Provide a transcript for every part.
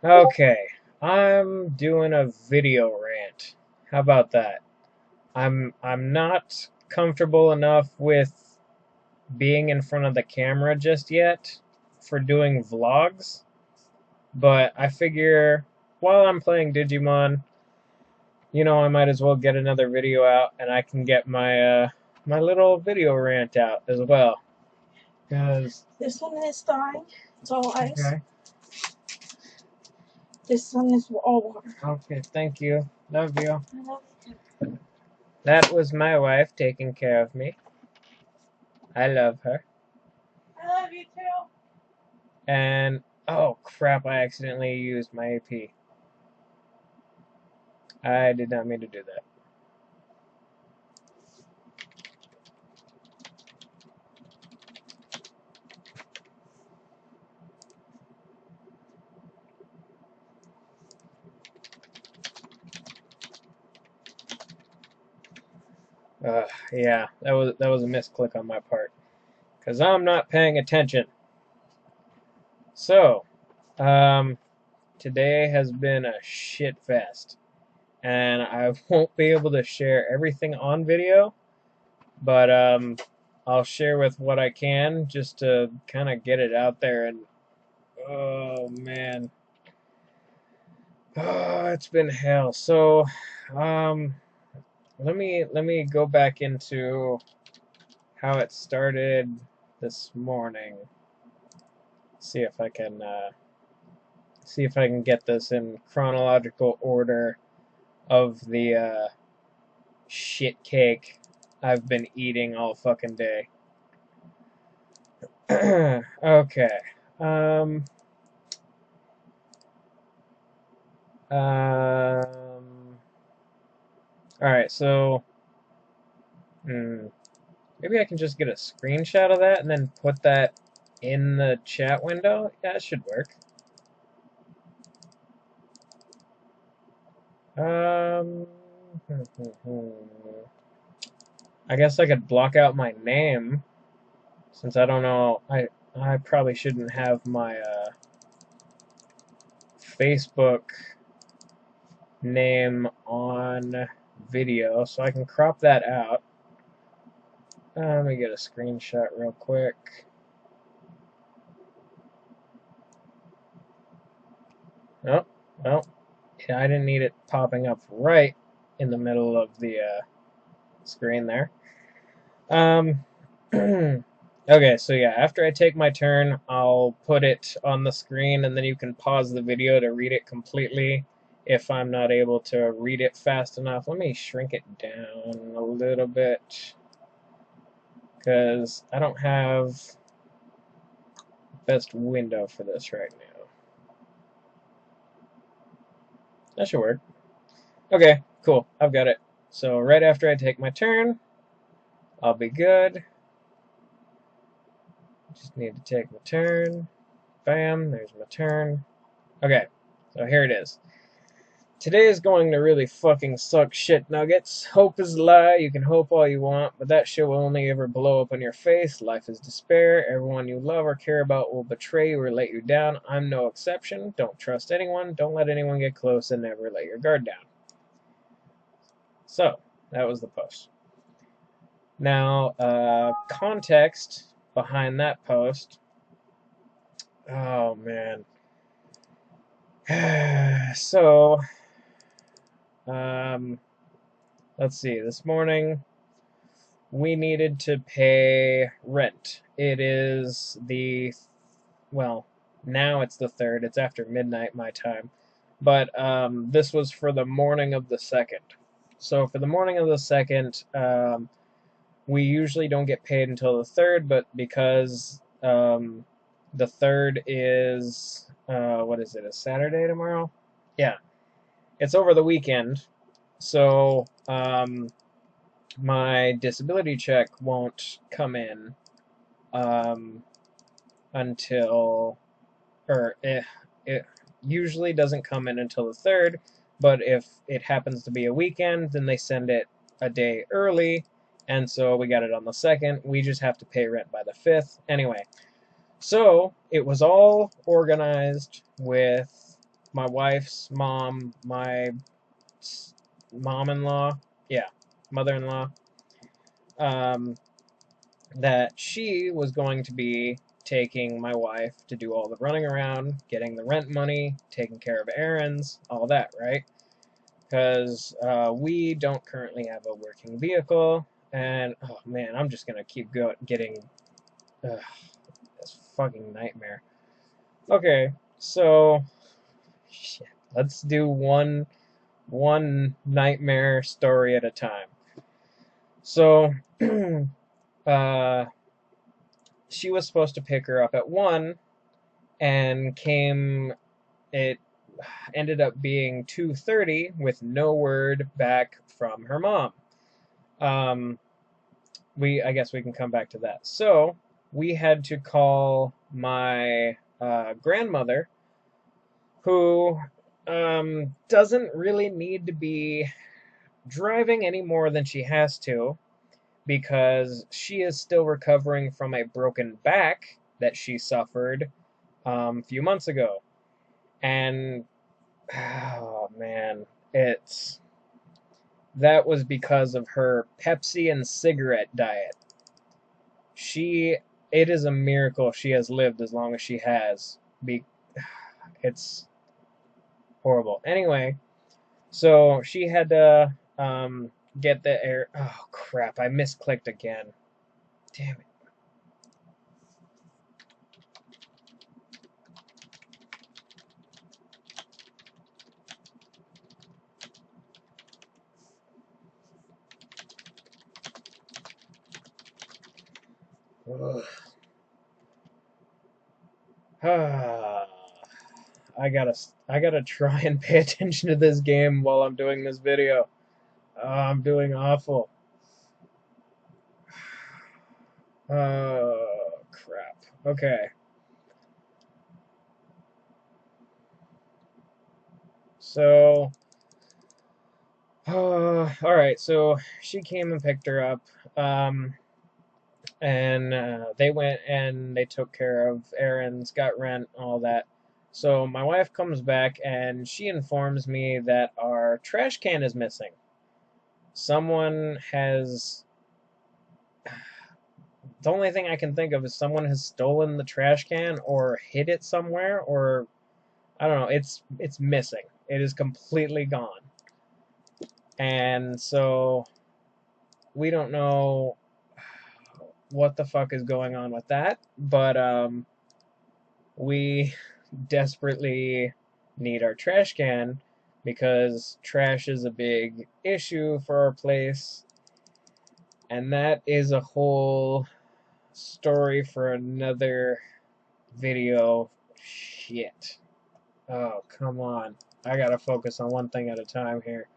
Okay, I'm doing a video rant. How about that? I'm not comfortable enough with being in front of the camera just yet for doing vlogs, but I figure while I'm playing Digimon, I might as well get another video out and I can get my little video rant out as well. Cause This one is dying. It's all ice. okay, This one is all water. okay, thank you, love you. I love you. That was my wife taking care of me. I love her. I love you too. And oh crap, I accidentally used my AP. I did not mean to do that. Yeah, that was a misclick on my part. Cause I'm not paying attention. So, um, today has been a shit fest. And I won't be able to share everything on video, but I'll share with what I can just to kind of get it out there. And oh man, oh, it's been hell. So, um, let me go back into how it started this morning. See if I can get this in chronological order of the shit cake I've been eating all fucking day. Okay. Um. Um. All right. So, maybe I can just get a screenshot of that and then put that in the chat window. Yeah, it should work. Um. I guess I could block out my name since I don't know. I probably shouldn't have my Facebook name on video, so I can crop that out. Let me get a screenshot real quick. Oh, well, yeah, I didn't need it popping up right in the middle of the screen there. Okay, so yeah, after I take my turn, I'll put it on the screen, and then you can pause the video to read it completely if I'm not able to read it fast enough. Let me shrink it down a little bit, because I don't have the best window for this right now. That should work. Okay, cool, I've got it. So right after I take my turn, I'll be good. Just need to take my turn. Bam, there's my turn. Okay, so here it is. Today is going to really fucking suck shit nuggets. Hope is a lie. You can hope all you want, but that shit will only ever blow up in your face. Life is despair. Everyone you love or care about will betray you or let you down. I'm no exception. Don't trust anyone. Don't let anyone get close, and never let your guard down. So, that was the post. Now, context behind that post. Oh, man. So, let's see. This morning, we needed to pay rent. It is now it's the 3rd. It's after midnight my time. But this was for the morning of the 2nd. So for the morning of the 2nd, we usually don't get paid until the 3rd, but because the 3rd is, what is it, a Saturday tomorrow? Yeah, it's over the weekend. So my disability check won't come in until, or it usually doesn't come in until the 3rd, but if it happens to be a weekend, then they send it a day early, and so we got it on the 2nd. We just have to pay rent by the 5th. Anyway, so it was all organized with my wife's mom, my mom-in-law, yeah, mother-in-law, um, that she was going to be taking my wife to do all the running around, getting the rent money, taking care of errands, all that, right? Because we don't currently have a working vehicle, and oh man, I'm just gonna keep getting this fucking nightmare. Okay, so shit, let's do one nightmare story at a time. So, uh, she was supposed to pick her up at 1, and it ended up being 2:30 with no word back from her mom. Um, I guess we can come back to that. So we had to call my grandmother, who doesn't really need to be driving any more than she has to, because she is still recovering from a broken back that she suffered a few months ago. And oh man, that was because of her Pepsi and cigarette diet. She it is a miracle she has lived as long as she has. It's horrible. Anyway, so she had to get the air. Oh crap! I misclicked again. Damn it. I gotta try and pay attention to this game while I'm doing this video. I'm doing awful. Oh crap. Okay. So, all right. So she came and picked her up, um, and they went and they took care of errands, got rent, all that. So my wife comes back and she informs me that our trash can is missing. Someone has The only thing I can think of is someone has stolen the trash can or hid it somewhere, or I don't know. It's missing. It is completely gone. And so we don't know what the fuck is going on with that, but we desperately need our trash can because trash is a big issue for our place, and that is a whole story for another video. Shit. Oh, come on. I gotta focus on one thing at a time here.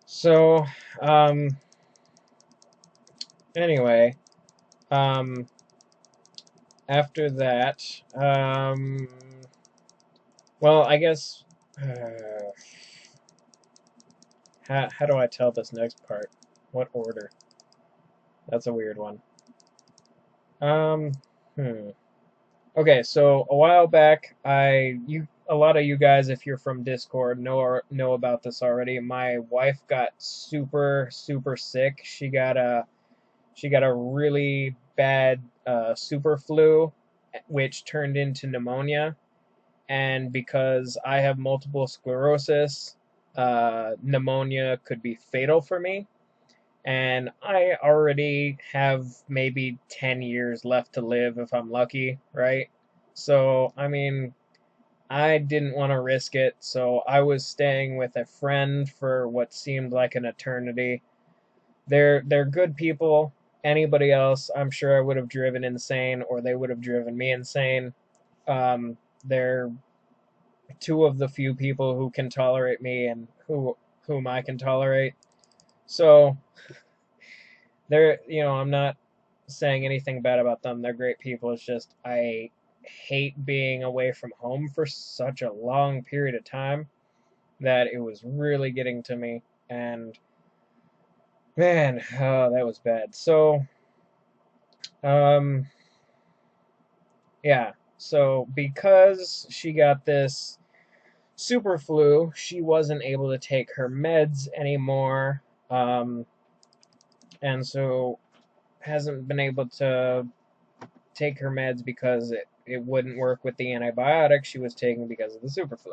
So, um, anyway, um, after that, well, I guess, how do I tell this next part? What order? That's a weird one. Um, hmm. Okay, so a while back, a lot of you guys, if you're from Discord, know about this already. My wife got super super sick. She got a really bad super flu, which turned into pneumonia. And because I have multiple sclerosis, pneumonia could be fatal for me. And I already have maybe 10 years left to live if I'm lucky, right? So, I mean, I didn't want to risk it, so I was staying with a friend for what seemed like an eternity. They're good people. Anybody else, I'm sure I would have driven insane, or they would have driven me insane. They're two of the few people who can tolerate me and whom I can tolerate. So I'm not saying anything bad about them. They're great people. It's just I hate being away from home for such a long period of time that it was really getting to me. And man, oh, that was bad. So, um, yeah. So because she got this super flu, she wasn't able to take her meds anymore, and so hasn't been able to take her meds because it wouldn't work with the antibiotic she was taking because of the super flu.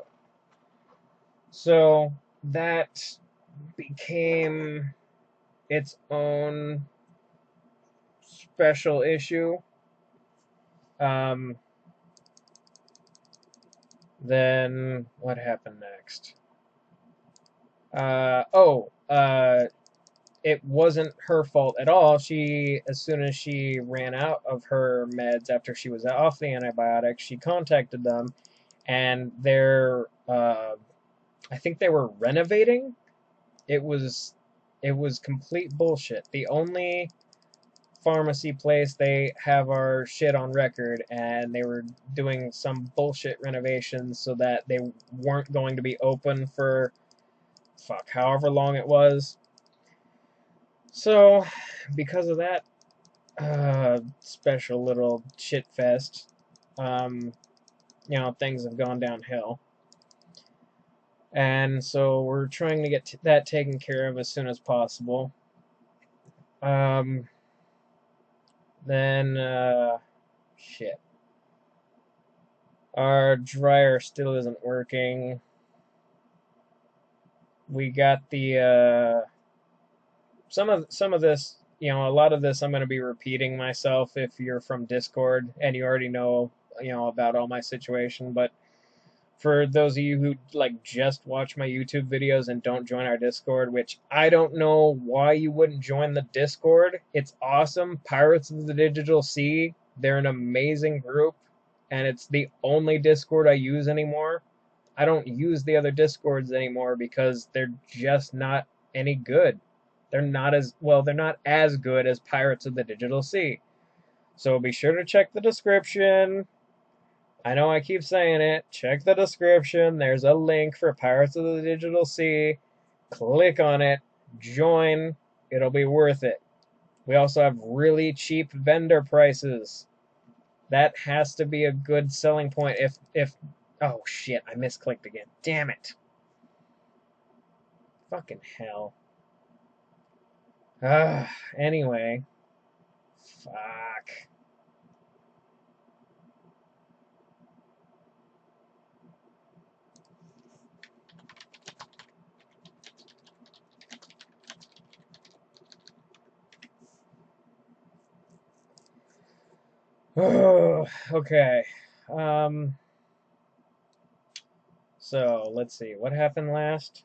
So that became its own special issue. Um, then what happened next? It wasn't her fault at all. As soon as she ran out of her meds after she was off the antibiotics, she contacted them, and I think they were renovating. It was, it was complete bullshit. The only pharmacy place they have our shit on record, and they were doing some bullshit renovations so that they weren't going to be open for fuck however long it was. So because of that special little shit fest, um, things have gone downhill. And so we're trying to get that taken care of as soon as possible. Um, then, shit. Our dryer still isn't working. We got the, some of this, a lot of this I'm going to be repeating myself if you're from Discord and you already know, about all my situation, but for those of you who like just watch my YouTube videos and don't join our Discord, which I don't know why you wouldn't join the Discord. It's awesome. Pirates of the Digital Sea, they're an amazing group, and it's the only Discord I use anymore. I don't use the other Discords anymore because they're just not any good. They're not as good as Pirates of the Digital Sea. So be sure to check the description. I know I keep saying it. Check the description. There's a link for Pirates of the Digital Sea. Click on it. Join. It'll be worth it. We also have really cheap vendor prices. That has to be a good selling point. If oh shit, I misclicked again. Damn it. Fucking hell. Anyway. Fuck. Oh, okay. Um, so let's see. What happened last?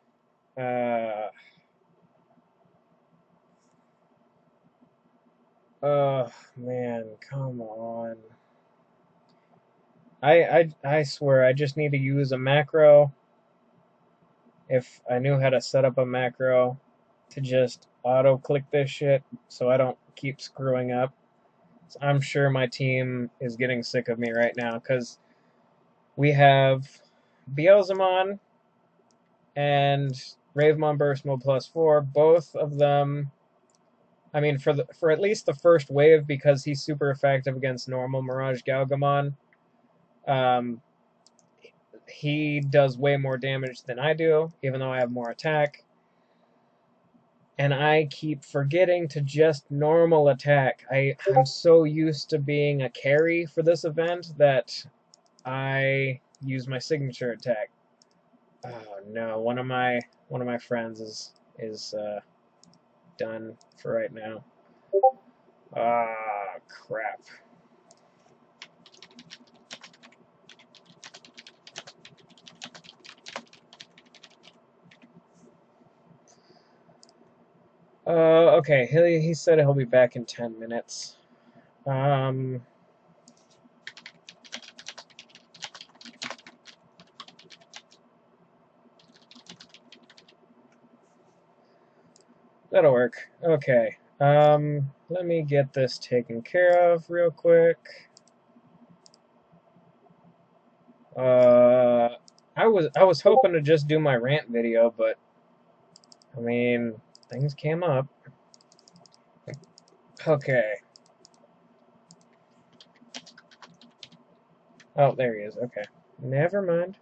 Oh man, come on. I swear I just need to use a macro. If I knew how to set up a macro to just auto click this shit so I don't keep screwing up. I'm sure my team is getting sick of me right now because we have Beelzemon and Ravemon Burst Mode +4. Both of them, I mean, for at least the first wave, because he's super effective against normal Mirage Galgamon. Um, he does way more damage than I do, even though I have more attack. And I keep forgetting to just normal attack. I'm so used to being a carry for this event that I use my signature attack. Oh no, one of my friends is done for right now. Ah, crap. Okay, he said he'll be back in 10 minutes. Um, that'll work. Okay. Let me get this taken care of real quick. I was hoping to just do my rant video, but I mean, things came up. Okay. Oh, there he is. Okay. Never mind.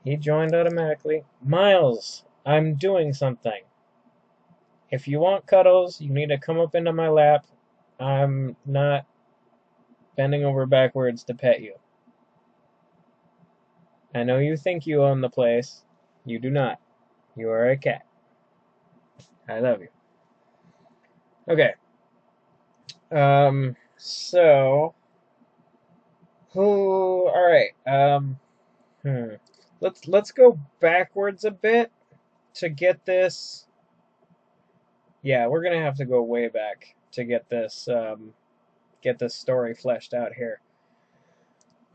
He joined automatically. Miles, I'm doing something. If you want cuddles, you need to come up into my lap. I'm not bending over backwards to pet you. I know you think you own the place. You do not. You are a cat. I love you. Okay. So who all right. Let's go backwards a bit to get this. Yeah, we're gonna have to go way back to get this story fleshed out here.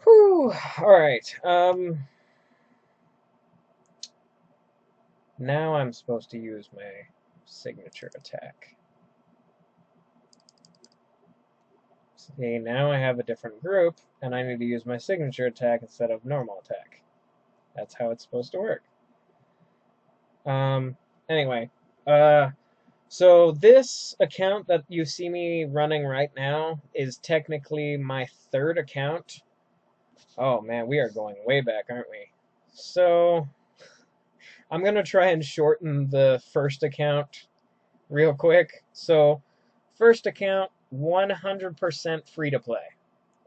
Whew. All right. Now I'm supposed to use my signature attack. See, now I have a different group, and I need to use my signature attack instead of normal attack. That's how it's supposed to work. Anyway, so this account that you see me running right now is technically my third account. Oh man, we are going way back, aren't we? So I'm gonna try and shorten the first account real quick. So first account, 100% free to play.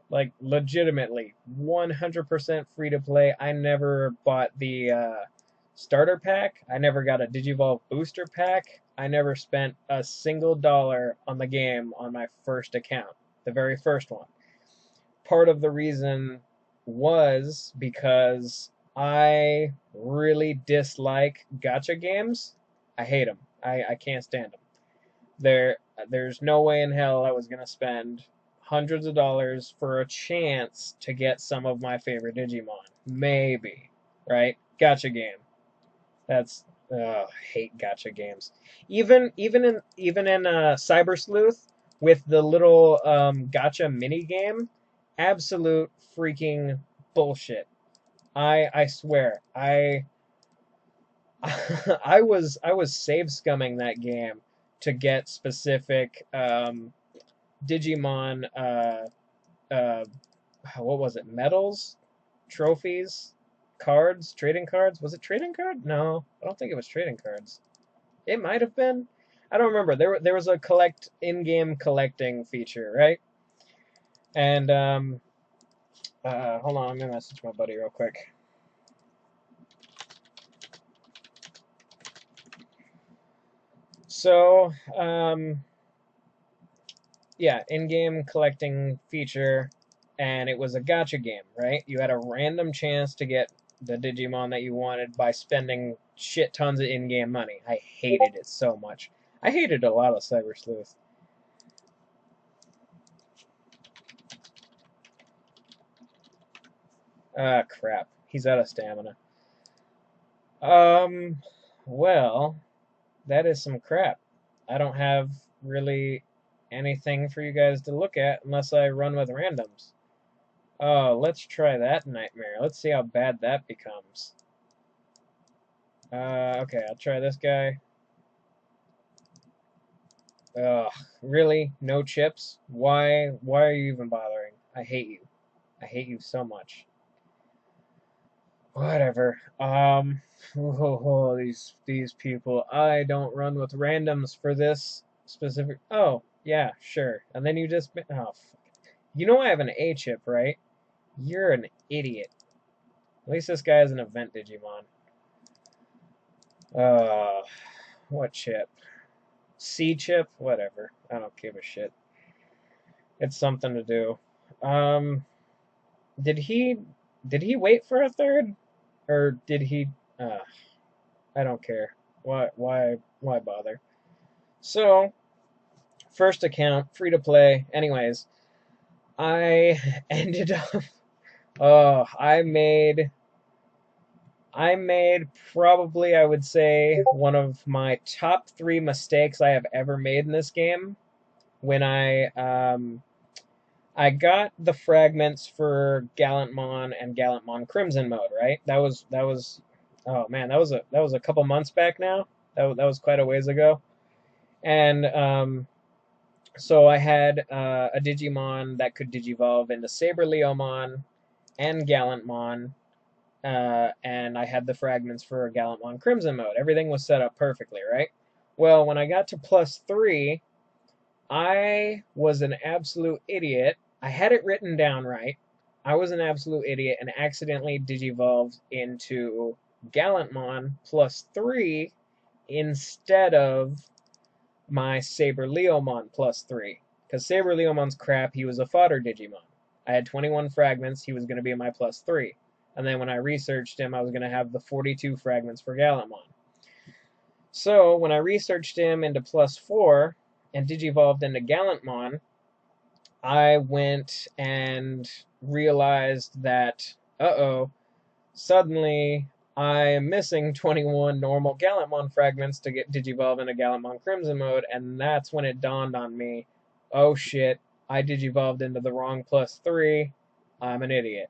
Like legitimately 100% free to play. I never bought the starter pack. I never got a Digivolve booster pack. I never spent a single dollar on the game on my first account, the very first one. Part of the reason was because I really dislike gacha games. I hate them. I can't stand them. There's no way in hell I was gonna spend hundreds of dollars for a chance to get some of my favorite Digimon. Maybe, right? Gacha game. That's hate gacha games. Even in Cyber Sleuth with the little gacha mini game, absolute freaking bullshit. I swear I was save scumming that game to get specific Digimon what was it? Medals, trophies, cards, trading cards. Was it trading card? No, I don't think it was trading cards. It might have been. I don't remember. There was a collect in-game collecting feature, right? And hold on, I'm gonna message my buddy real quick. So yeah, in-game collecting feature, and it was a gacha game, right? You had a random chance to get the Digimon that you wanted by spending shit tons of in-game money. I hated it so much. I hated a lot of Cyber Sleuth. Ah, crap. He's out of stamina. Well, that is some crap. I don't have really anything for you guys to look at unless I run with randoms. Oh, let's try that nightmare. Let's see how bad that becomes. Okay, I'll try this guy. Ugh, really? No chips? Why are you even bothering? I hate you. I hate you so much. Whatever. These people. I don't run with randoms for this specific. Oh, yeah, sure. And then you just. Oh, you know I have an A chip, right? You're an idiot. At least this guy has an event Digimon. What chip? C chip? Whatever. I don't give a shit. It's something to do. Um, did he wait for a third, or did he? I don't care. Why bother? So first account, free to play. Anyways, I ended up. Oh, I made probably, I would say, one of my top 3 mistakes I have ever made in this game when I got the fragments for Gallantmon and Gallantmon Crimson mode, right? That was oh man, that was a couple months back now. That was quite a ways ago. And So I had a Digimon that could digivolve into Saber-Leomon and Gallantmon, and I had the fragments for Gallantmon Crimson mode. Everything was set up perfectly, right? Well, when I got to +3, I was an absolute idiot. I had it written down right. I was an absolute idiot and accidentally digivolved into Gallantmon +3 instead of my Saber Leomon +3. Because Saber Leomon's crap, he was a fodder Digimon. I had 21 fragments, he was going to be my +3. And then when I researched him, I was going to have the 42 fragments for Gallantmon. So when I researched him into +4 and digivolved into Gallantmon, I went and realized that, uh-oh, suddenly I am missing 21 normal Gallantmon fragments to get Digivolve into Gallantmon Crimson mode, and that's when it dawned on me, oh shit, I Digivolved into the wrong +3, I'm an idiot.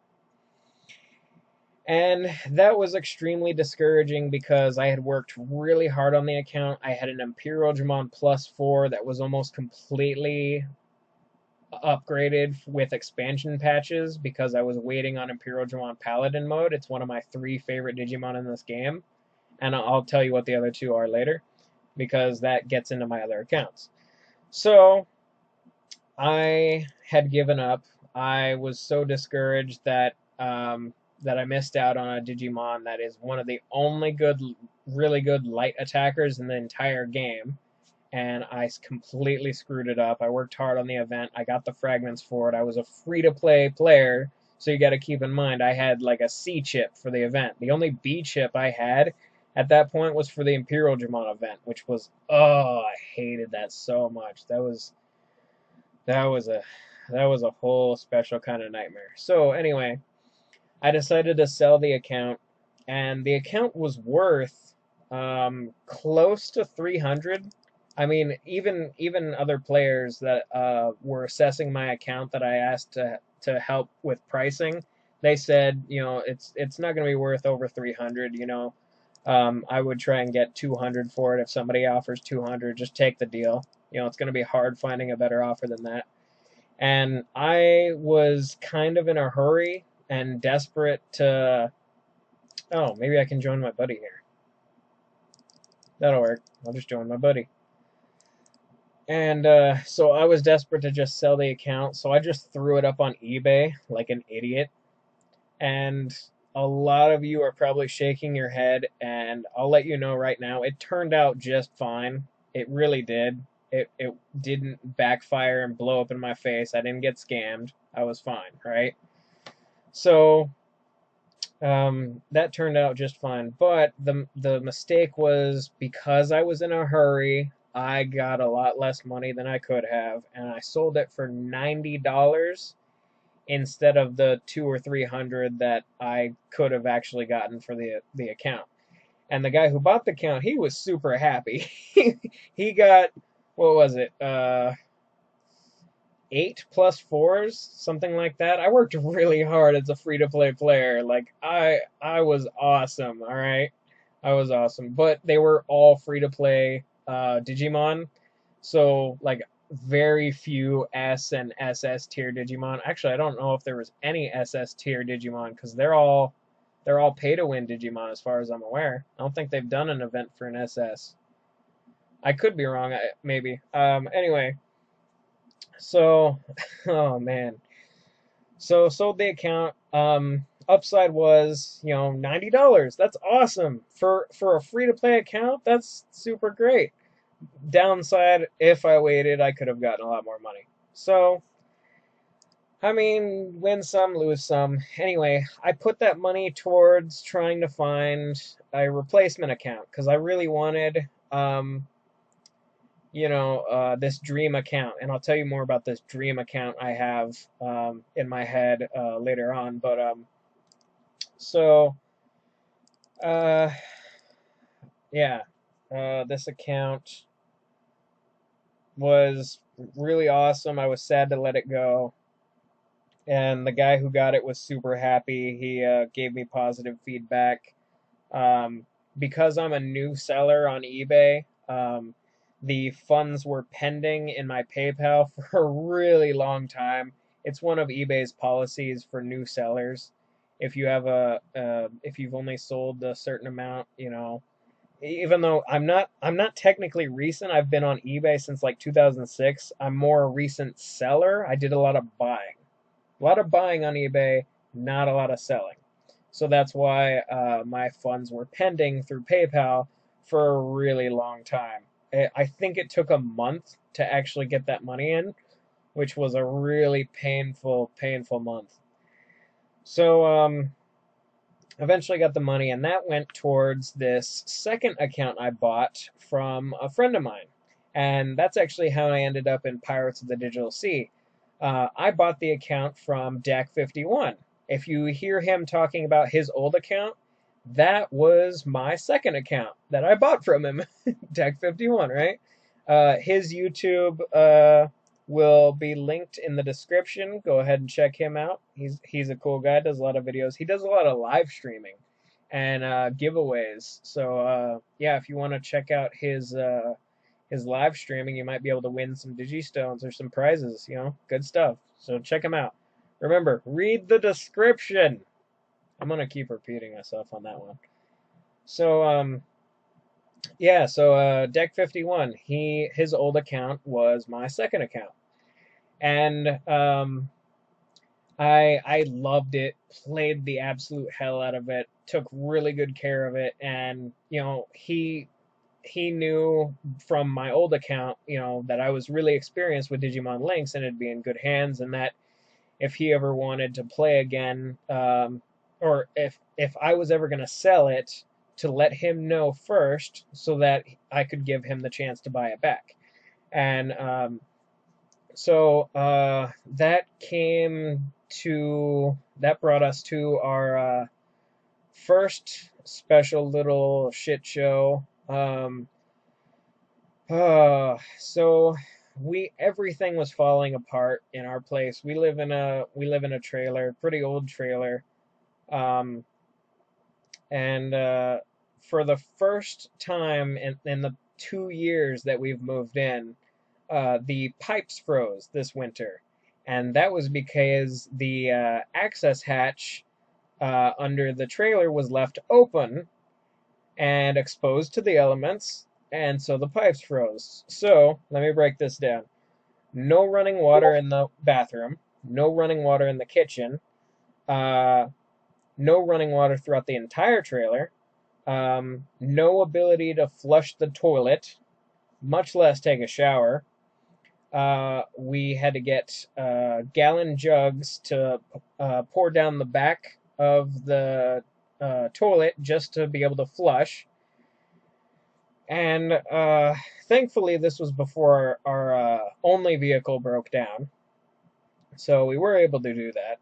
And that was extremely discouraging because I had worked really hard on the account. I had an Imperial Dramon +4 that was almost completely upgraded with expansion patches because I was waiting on Imperial Dramon Paladin mode. It's one of my 3 favorite Digimon in this game, and I'll tell you what the other 2 are later because that gets into my other accounts. So I had given up. I was so discouraged that that I missed out on a Digimon that is one of the only really good light attackers in the entire game, and I completely screwed it up. I worked hard on the event. I got the fragments for it. I was a free-to-play player, so you got to keep in mind I had like a C chip for the event. The only B chip I had at that point was for the Imperial Dramon event, which was, oh, I hated that so much. That was a that was a whole special kind of nightmare. So anyway, I decided to sell the account, and the account was worth close to 300. I mean, even other players that were assessing my account that I asked to help with pricing, they said, you know, it's not going to be worth over 300. You know, I would try and get 200 for it if somebody offers 200. Just take the deal. You know, it's going to be hard finding a better offer than that. And I was kind of in a hurry and desperate to. Oh, maybe I can join my buddy here. That'll work. I'll just join my buddy. And so I was desperate to just sell the account, so I just threw it up on eBay like an idiot. And a lot of you are probably shaking your head, and I'll let you know right now, it turned out just fine. It really did. It didn't backfire and blow up in my face. I didn't get scammed. I was fine, right? So that turned out just fine. But the mistake was because I was in a hurry, I got a lot less money than I could have, and I sold it for $90 instead of the 200 or 300 that I could have actually gotten for the account. And the guy who bought the account, he was super happy. He got, what was it? 8+4s, something like that. I worked really hard as a free-to-play player. Like I was awesome, all right? I was awesome. But they were all free-to-play Digimon. So like very few S and SS tier Digimon. Actually, I don't know if there was any SS tier Digimon because they're all pay to win Digimon as far as I'm aware. I don't think they've done an event for an SS. I could be wrong, maybe. Anyway, so oh man. So sold the account. Upside was, you know, $90. That's awesome. For a free to play account, that's super great. Downside, if I waited, I could have gotten a lot more money. So, I mean, win some, lose some. Anyway, I put that money towards trying to find a replacement account because I really wanted, this dream account. And I'll tell you more about this dream account I have in my head later on. But so, uh, yeah, this account was really awesome. I was sad to let it go. And the guy who got it was super happy. He gave me positive feedback. Because I'm a new seller on eBay, the funds were pending in my PayPal for a really long time. It's one of eBay's policies for new sellers. If you have if you've only sold a certain amount, even though I'm not technically recent. I've been on eBay since like 2006. I'm more a recent seller. I did a lot of buying. A lot of buying on eBay, not a lot of selling. So that's why my funds were pending through PayPal for a really long time. I think it took a month to actually get that money in, which was a really painful, painful month. So eventually got the money, and that went towards this second account I bought from a friend of mine. And that's actually how I ended up in Pirates of the Digital Sea. I bought the account from Deck51. If you hear him talking about his old account, that was my second account that I bought from him, Deck51, right? His YouTube will be linked in the description. Go ahead and check him out. He's a cool guy. Does a lot of videos. He does a lot of live streaming and giveaways. So yeah, if you want to check out his live streaming, you might be able to win some Digistones or some prizes. Good stuff. So check him out. Remember, read the description. I'm gonna keep repeating myself on that one. So yeah, so Deck51, his old account was my second account. And I loved it, played the absolute hell out of it, took really good care of it, and he knew from my old account, that I was really experienced with Digimon Links and it'd be in good hands, and that if he ever wanted to play again, or if I was ever going to sell it, to let him know first so that I could give him the chance to buy it back. And so that brought us to our first special little shit show. So everything was falling apart in our place. We live in a trailer, pretty old trailer, um, and for the first time in the 2 years that we've moved in, the pipes froze this winter, and that was because the access hatch under the trailer was left open and exposed to the elements, and so the pipes froze. So let me break this down. No running water in the bathroom, no running water in the kitchen, uh, no running water throughout the entire trailer, no ability to flush the toilet, much less take a shower. We had to get gallon jugs to pour down the back of the toilet just to be able to flush. And thankfully, this was before our only vehicle broke down, so we were able to do that.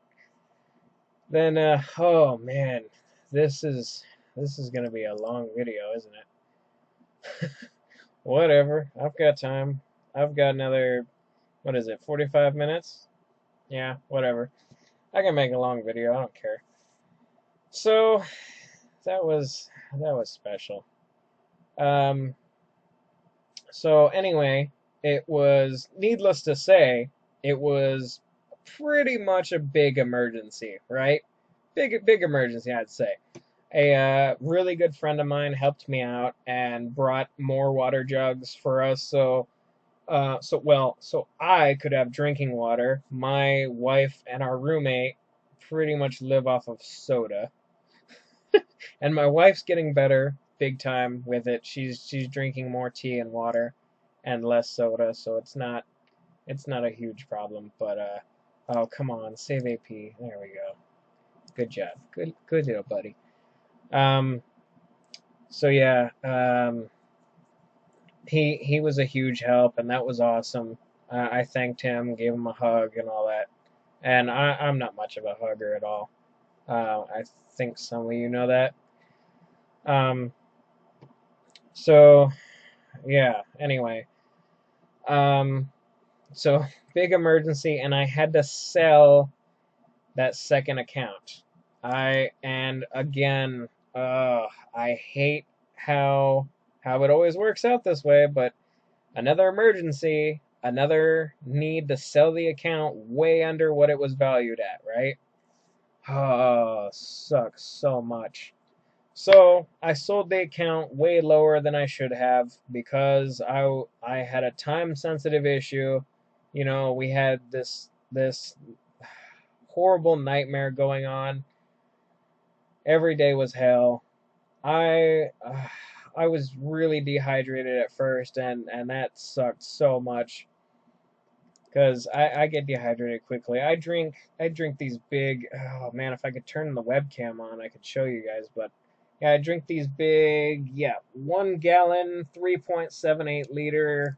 Then, oh man, this is gonna be a long video, isn't it? Whatever, I've got time. I've got another, what is it, 45 minutes? Yeah, whatever. I can make a long video. I don't care. So that was special. Um, so anyway, it was, needless to say, it was pretty much a big emergency, right? Big emergency, I'd say. A really good friend of mine helped me out and brought more water jugs for us, so I could have drinking water. My wife and our roommate pretty much live off of soda, and my wife's getting better big time with it. She's drinking more tea and water and less soda, so it's not a huge problem. But oh, come on, save AP. There we go. Good job. Good deal, buddy. Um so yeah, he was a huge help, and that was awesome. I thanked him, gave him a hug and all that. And I'm not much of a hugger at all. I think some of you know that. Um, so yeah. Anyway, um, so big emergency, and I had to sell that second account. And again, I hate how it always works out this way, but Another emergency, another need to sell the account way under what it was valued at, right? Oh, sucks so much. So I sold the account way lower than I should have because I had a time sensitive issue. You know, we had this horrible nightmare going on. Every day was hell. I uh, I was really dehydrated at first, and that sucked so much because I get dehydrated quickly. I drink these big. Oh man, if I could turn the webcam on, I could show you guys. But yeah, I drink these big, yeah, 1 gallon, 3.78 liter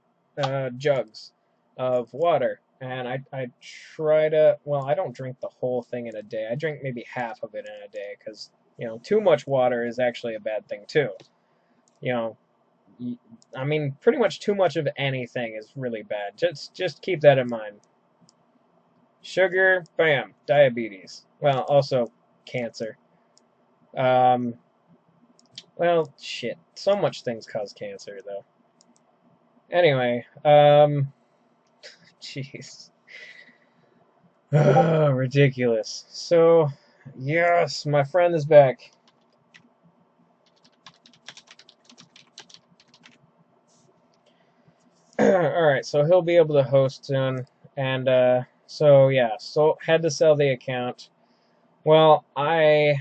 jugs of water. And I try to. Well, I don't drink the whole thing in a day. I drink maybe half of it in a day because too much water is actually a bad thing too. You know, I mean, pretty much too much of anything is really bad. Just keep that in mind. Sugar, bam, diabetes. Well, also cancer. Um, well, shit. So much things cause cancer, though. Anyway, jeez. Ridiculous. So, yes, my friend is back. Alright, so he'll be able to host soon. And, so yeah, so had to sell the account. Well, I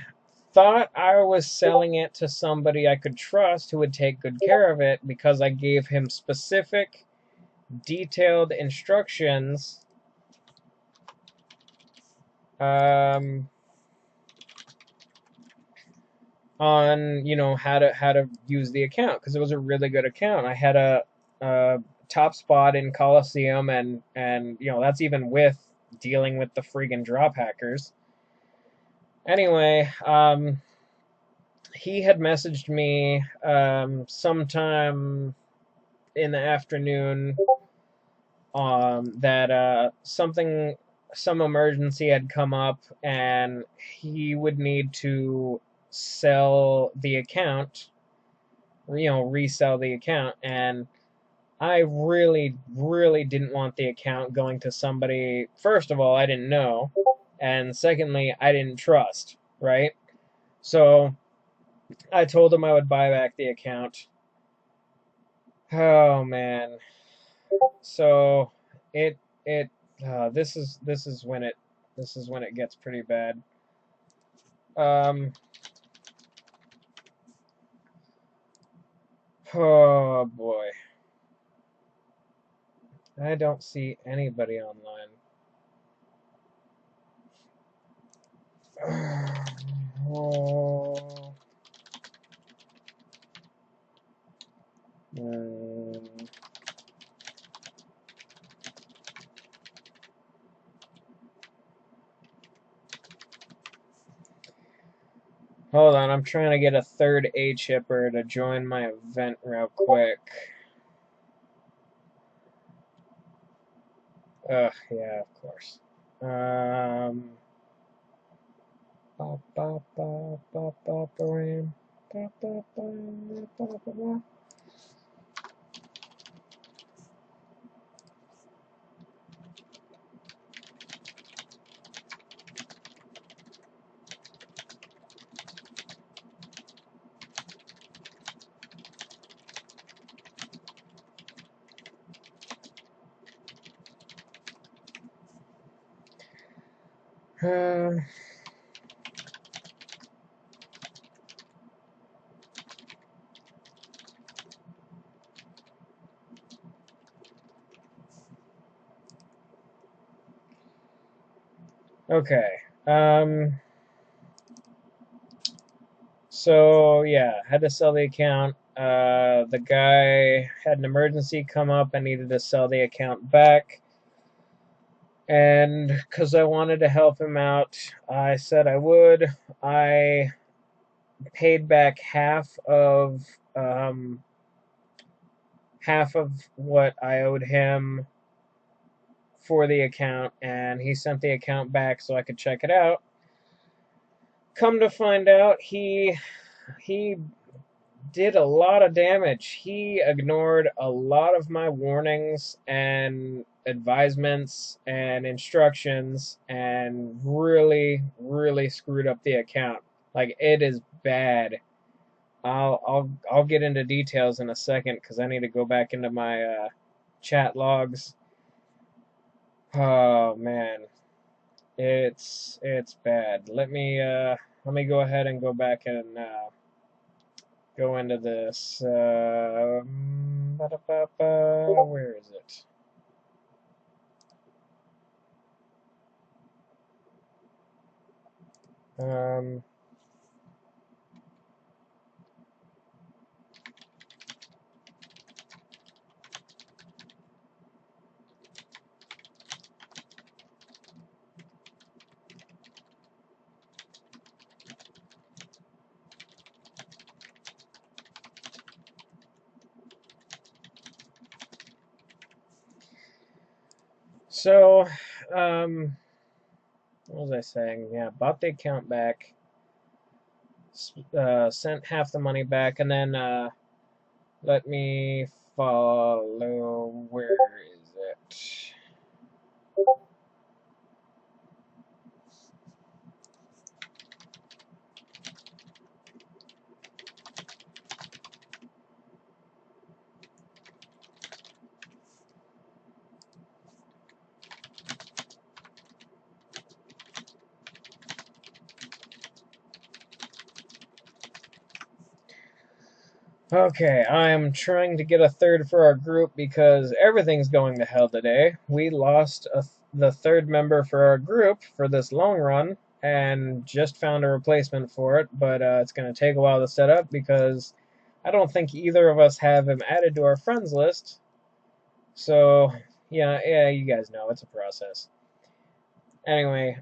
thought I was selling it to somebody I could trust who would take good care of it because I gave him specific, detailed instructions um, on how to use the account because it was a really good account. I had a top spot in Coliseum, and that's even with dealing with the freaking drop hackers. Anyway, he had messaged me sometime in the afternoon that some emergency had come up and he would need to sell the account, resell the account. And I really, really didn't want the account going to somebody, first of all, I didn't know, and secondly, I didn't trust, right? So I told him I would buy back the account. Oh man. So it it this is when it gets pretty bad. Um oh boy. I don't see anybody online. Oh. Mm. Hold on, I'm trying to get a third A chipper to join my event real quick. Ugh, yeah, of course. Ba, ba, ba, ba, ba, ba, ram. Ba, ba, ba, ba, ba, ba. Okay. So yeah, had to sell the account. The guy had an emergency come up. I needed to sell the account back. And because I wanted to help him out, I said I would. I paid back half of what I owed him for the account, and he sent the account back so I could check it out. Come to find out, he did a lot of damage. He ignored a lot of my warnings and advisements and instructions and really, really screwed up the account. Like, it is bad. I'll get into details in a second because I need to go back into my chat logs. Oh man, it's bad. Let me go ahead and go back and go into this. Where is it? Um, so, um, what was I saying? Yeah, bought the account back, sent half the money back, and then let me follow. Where is it? Okay, I am trying to get a third for our group because everything's going to hell today. We lost the third member for our group for this long run and just found a replacement for it, but it's going to take a while to set up because I don't think either of us have him added to our friends list. So, yeah, you guys know it's a process. Anyway,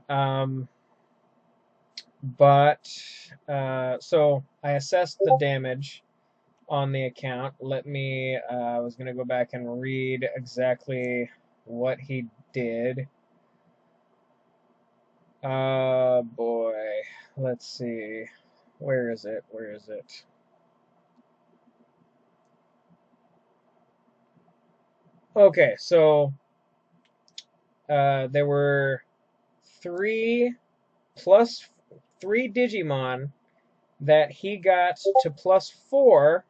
so I assessed the damage on the account. I was going to go back and read exactly what he did. Boy, let's see. Where is it? Where is it? Okay, so there were three plus three Digimon that he got to +4,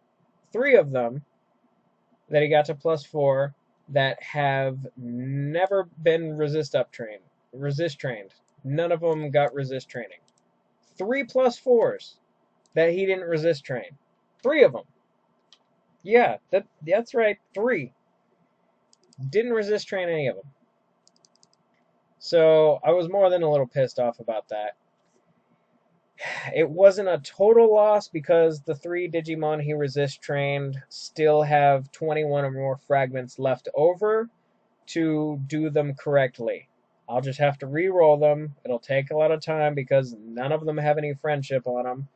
three of them that he got to +4 that have never been resist trained. None of them got resist training. 3+4s that he didn't resist train. Three of them. Yeah, that's right. Three didn't resist train any of them. So I was more than a little pissed off about that. It wasn't a total loss because the three Digimon he resist trained still have 21 or more fragments left over to do them correctly. I'll just have to re-roll them. It'll take a lot of time because none of them have any friendship on them.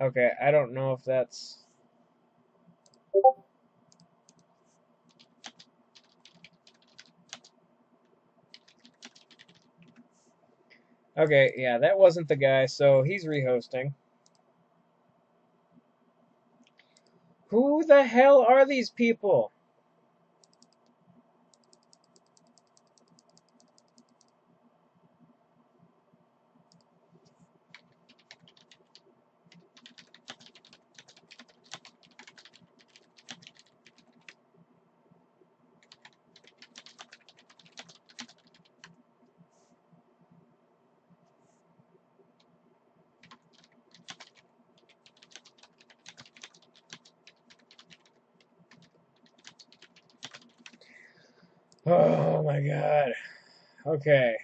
Okay, I don't know if that's... Okay, yeah, that wasn't the guy, so he's rehosting. Who the hell are these people? Oh my god. Okay.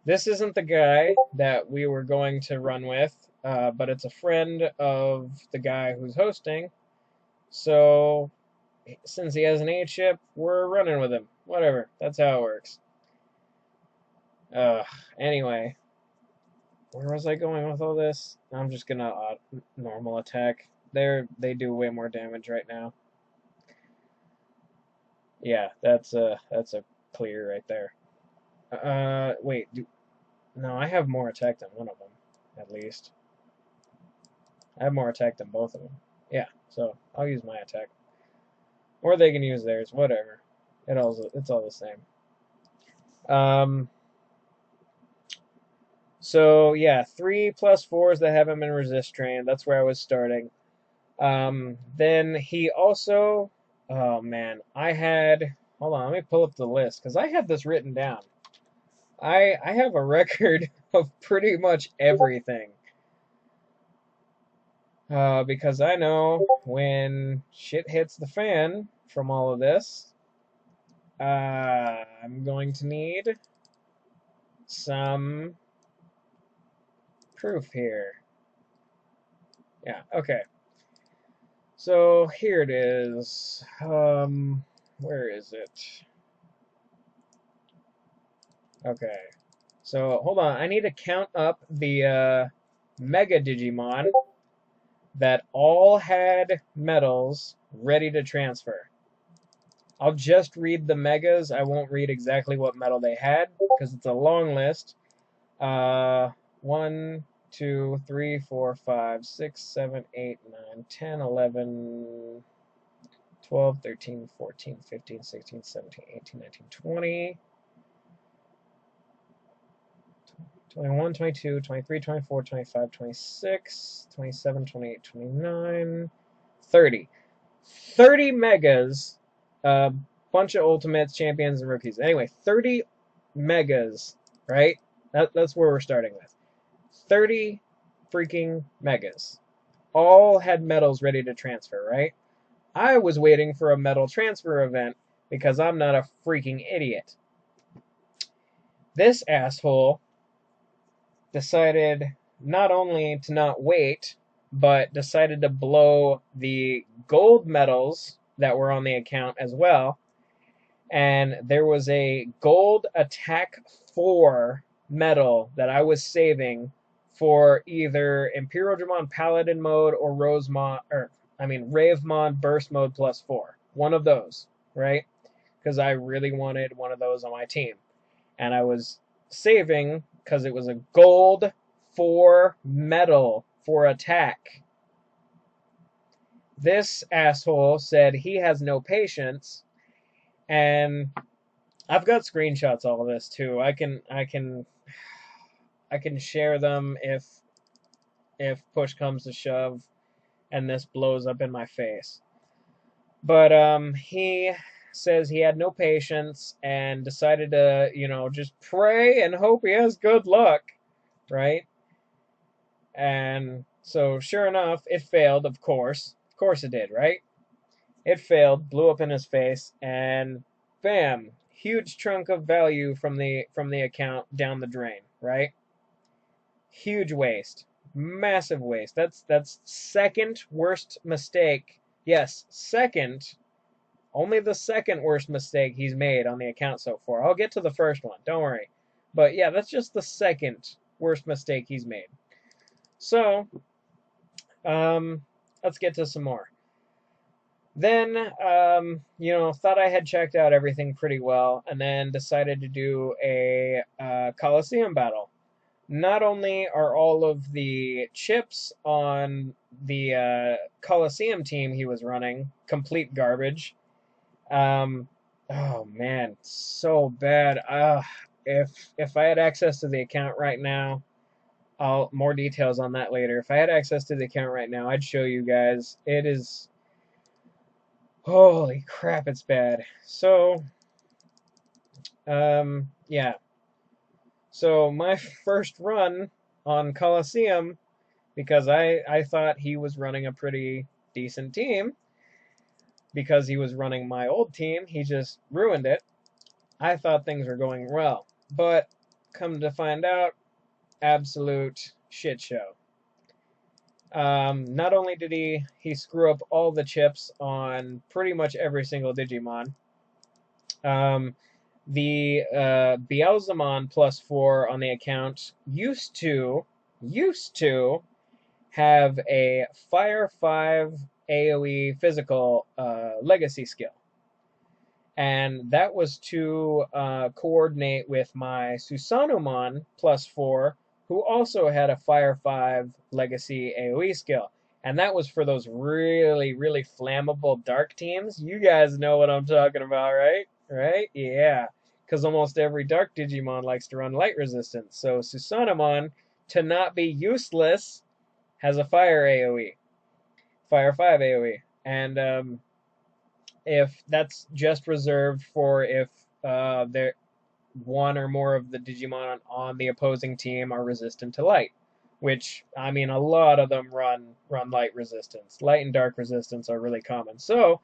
This isn't the guy that we were going to run with, but it's a friend of the guy who's hosting. So, since he has an 8 ship, we're running with him. Whatever. That's how it works. Anyway, where was I going with all this? I'm just gonna normal attack. They do way more damage right now. Yeah, that's a clear right there. Wait, no, I have more attack than one of them, at least. I have more attack than both of them. Yeah, so I'll use my attack. Or they can use theirs, whatever. It's all the same. Um, so yeah, 3+4s that haven't been resist trained. That's where I was starting. Then he also, oh man, hold on, let me pull up the list because I had this written down. I have a record of pretty much everything. Because I know when shit hits the fan from all of this, I'm going to need some proof here. Yeah, okay. So here it is. Where is it? Okay. So hold on, I need to count up the Mega Digimon that all had medals ready to transfer. I'll just read the megas. I won't read exactly what medal they had because it's a long list. 1, 2, 3, 4, 5, 6, 7, 8, 9, 10, 11, 12, 13, 14, 15, 16, 17, 18, 19, 20, 21, 22, 23, 24, 25, 26, 27, 28, 29, 30. 30 megas, a bunch of ultimates, champions, and rookies. Anyway, 30 megas, right? That's where we're starting with. 30 freaking megas. All had medals ready to transfer, right? I was waiting for a medal transfer event because I'm not a freaking idiot. This asshole decided not only to not wait, but decided to blow the gold medals that were on the account as well. And there was a gold attack 4 medal that I was saving for either Imperial Dramon Paladin mode or Ravemon Burst mode +4. One of those, right? Because I really wanted one of those on my team. And I was saving because it was a gold 4 medal for attack. This asshole said he has no patience, and I've got screenshots of all of this too. I can share them if push comes to shove and this blows up in my face. But he says he had no patience and decided to, just pray and hope he has good luck, right? And so sure enough, it failed, of course. Of course it did, right? It failed, blew up in his face, and bam, huge chunk of value from the account down the drain, right? Huge waste. Massive waste. That's second worst mistake. Yes, second. Only the second worst mistake he's made on the account so far. I'll get to the first one, don't worry. But yeah, that's just the second worst mistake he's made. So, let's get to some more. Then, thought I had checked out everything pretty well, and then decided to do a Coliseum battle. Not only are all of the chips on the Coliseum team he was running complete garbage. Oh man, so bad. If I had access to the account right now, I'll more details on that later. If I had access to the account right now, I'd show you guys. It is holy crap, it's bad. So, yeah. So my first run on Coliseum, because I thought he was running a pretty decent team, because he was running my old team, he just ruined it. I thought things were going well, but come to find out, absolute shit show. Not only did he screw up all the chips on pretty much every single Digimon, the Beelzemon +4 on the account used to have a Fire 5 AoE physical legacy skill. And that was to coordinate with my Susanumon +4, who also had a Fire 5 Legacy AoE skill. And that was for those really, really flammable dark teams. You guys know what I'm talking about, right? Right? Yeah. Because almost every dark Digimon likes to run light resistance. So Susanumon, to not be useless, has a Fire AoE. Fire 5 AoE. And if that's just reserved for if there one or more of the Digimon on the opposing team are resistant to light, which I mean a lot of them run light resistance. Light and dark resistance are really common. So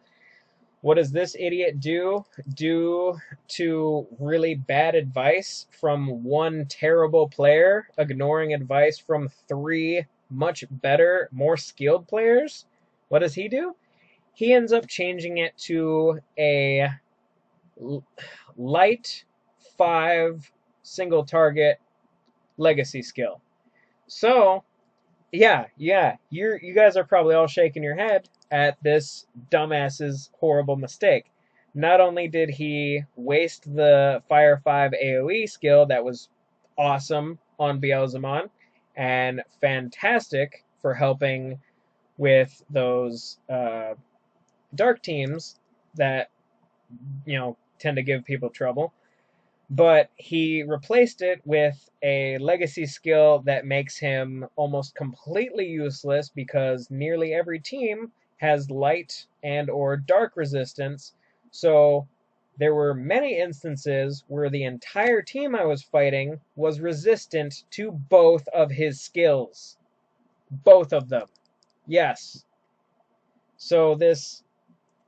what does this idiot do? Due to really bad advice from one terrible player, ignoring advice from three much better, more skilled players, what does he do? He ends up changing it to a light 5 single target legacy skill. So, you guys are probably all shaking your head at this dumbass's horrible mistake. Not only did he waste the Fire 5 AoE skill that was awesome on Beelzemon and fantastic for helping with those dark teams that tend to give people trouble, but he replaced it with a legacy skill that makes him almost completely useless because nearly every team has light and or dark resistance. So there were many instances where the entire team I was fighting was resistant to both of his skills. Both of them. Yes. So this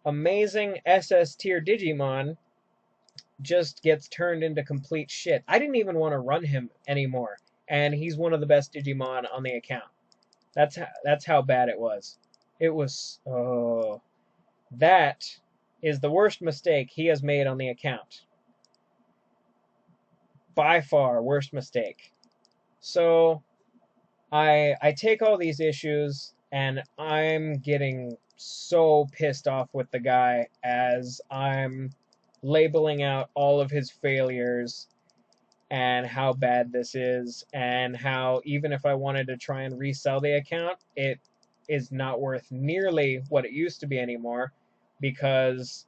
amazing SS tier Digimon just gets turned into complete shit. I didn't even want to run him anymore, and he's one of the best Digimon on the account. That's how bad it was. It was that is the worst mistake he has made on the account. By far worst mistake. So I take all these issues and I'm getting so pissed off with the guy as I'm labeling out all of his failures and how bad this is, and how even if I wanted to try and resell the account, it is not worth nearly what it used to be anymore because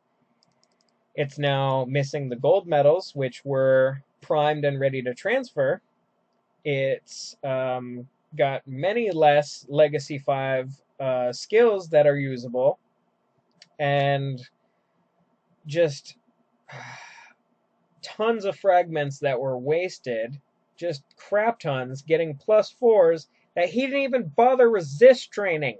it's now missing the gold medals, which were primed and ready to transfer. It's got many less Legacy 5 skills that are usable, and just tons of fragments that were wasted, just crap tons, getting +4s that he didn't even bother resist training.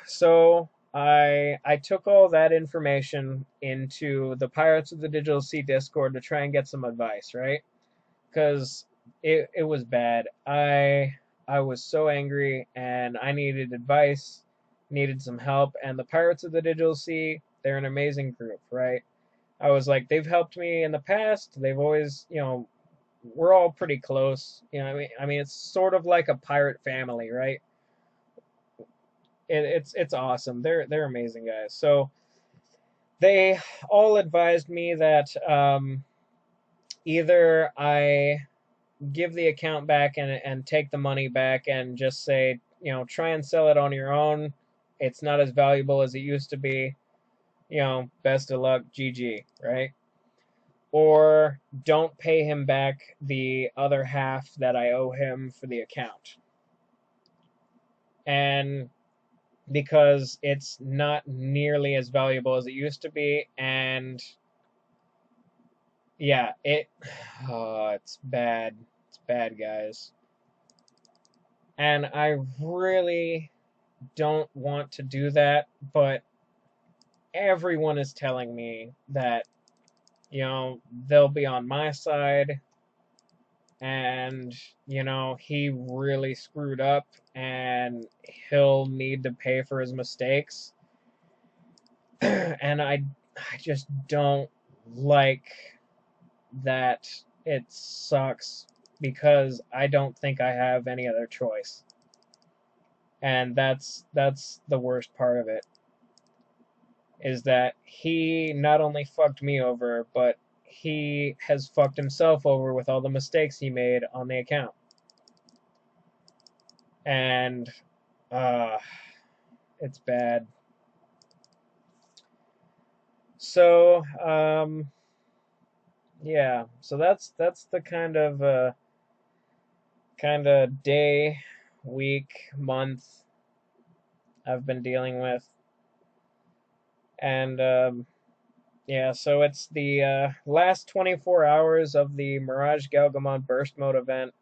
So I took all that information into the Pirates of the Digital Sea Discord to try and get some advice, right? Because it was bad. I was so angry and I needed advice, needed some help, and the Pirates of the Digital Sea, they're an amazing group, right? I was like, they've helped me in the past. They've always, we're all pretty close. I mean, it's sort of like a pirate family, right? It's awesome. They're amazing guys. So they all advised me that either I give the account back and take the money back and just say, try and sell it on your own. It's not as valuable as it used to be. Best of luck, GG, right? Or don't pay him back the other half that I owe him for the account. And because it's not nearly as valuable as it used to be, and yeah, it's bad. It's bad, guys. And I really don't want to do that, but everyone is telling me that, they'll be on my side, and he really screwed up and he'll need to pay for his mistakes. And I just don't like that. It sucks because I don't think I have any other choice, and that's the worst part of it. is that he not only fucked me over, but he has fucked himself over with all the mistakes he made on the account. And uh, it's bad. So, yeah. So that's the kind of day, week, month I've been dealing with. And yeah, so it's the last 24 hours of the Mirage Galgamon Burst Mode event,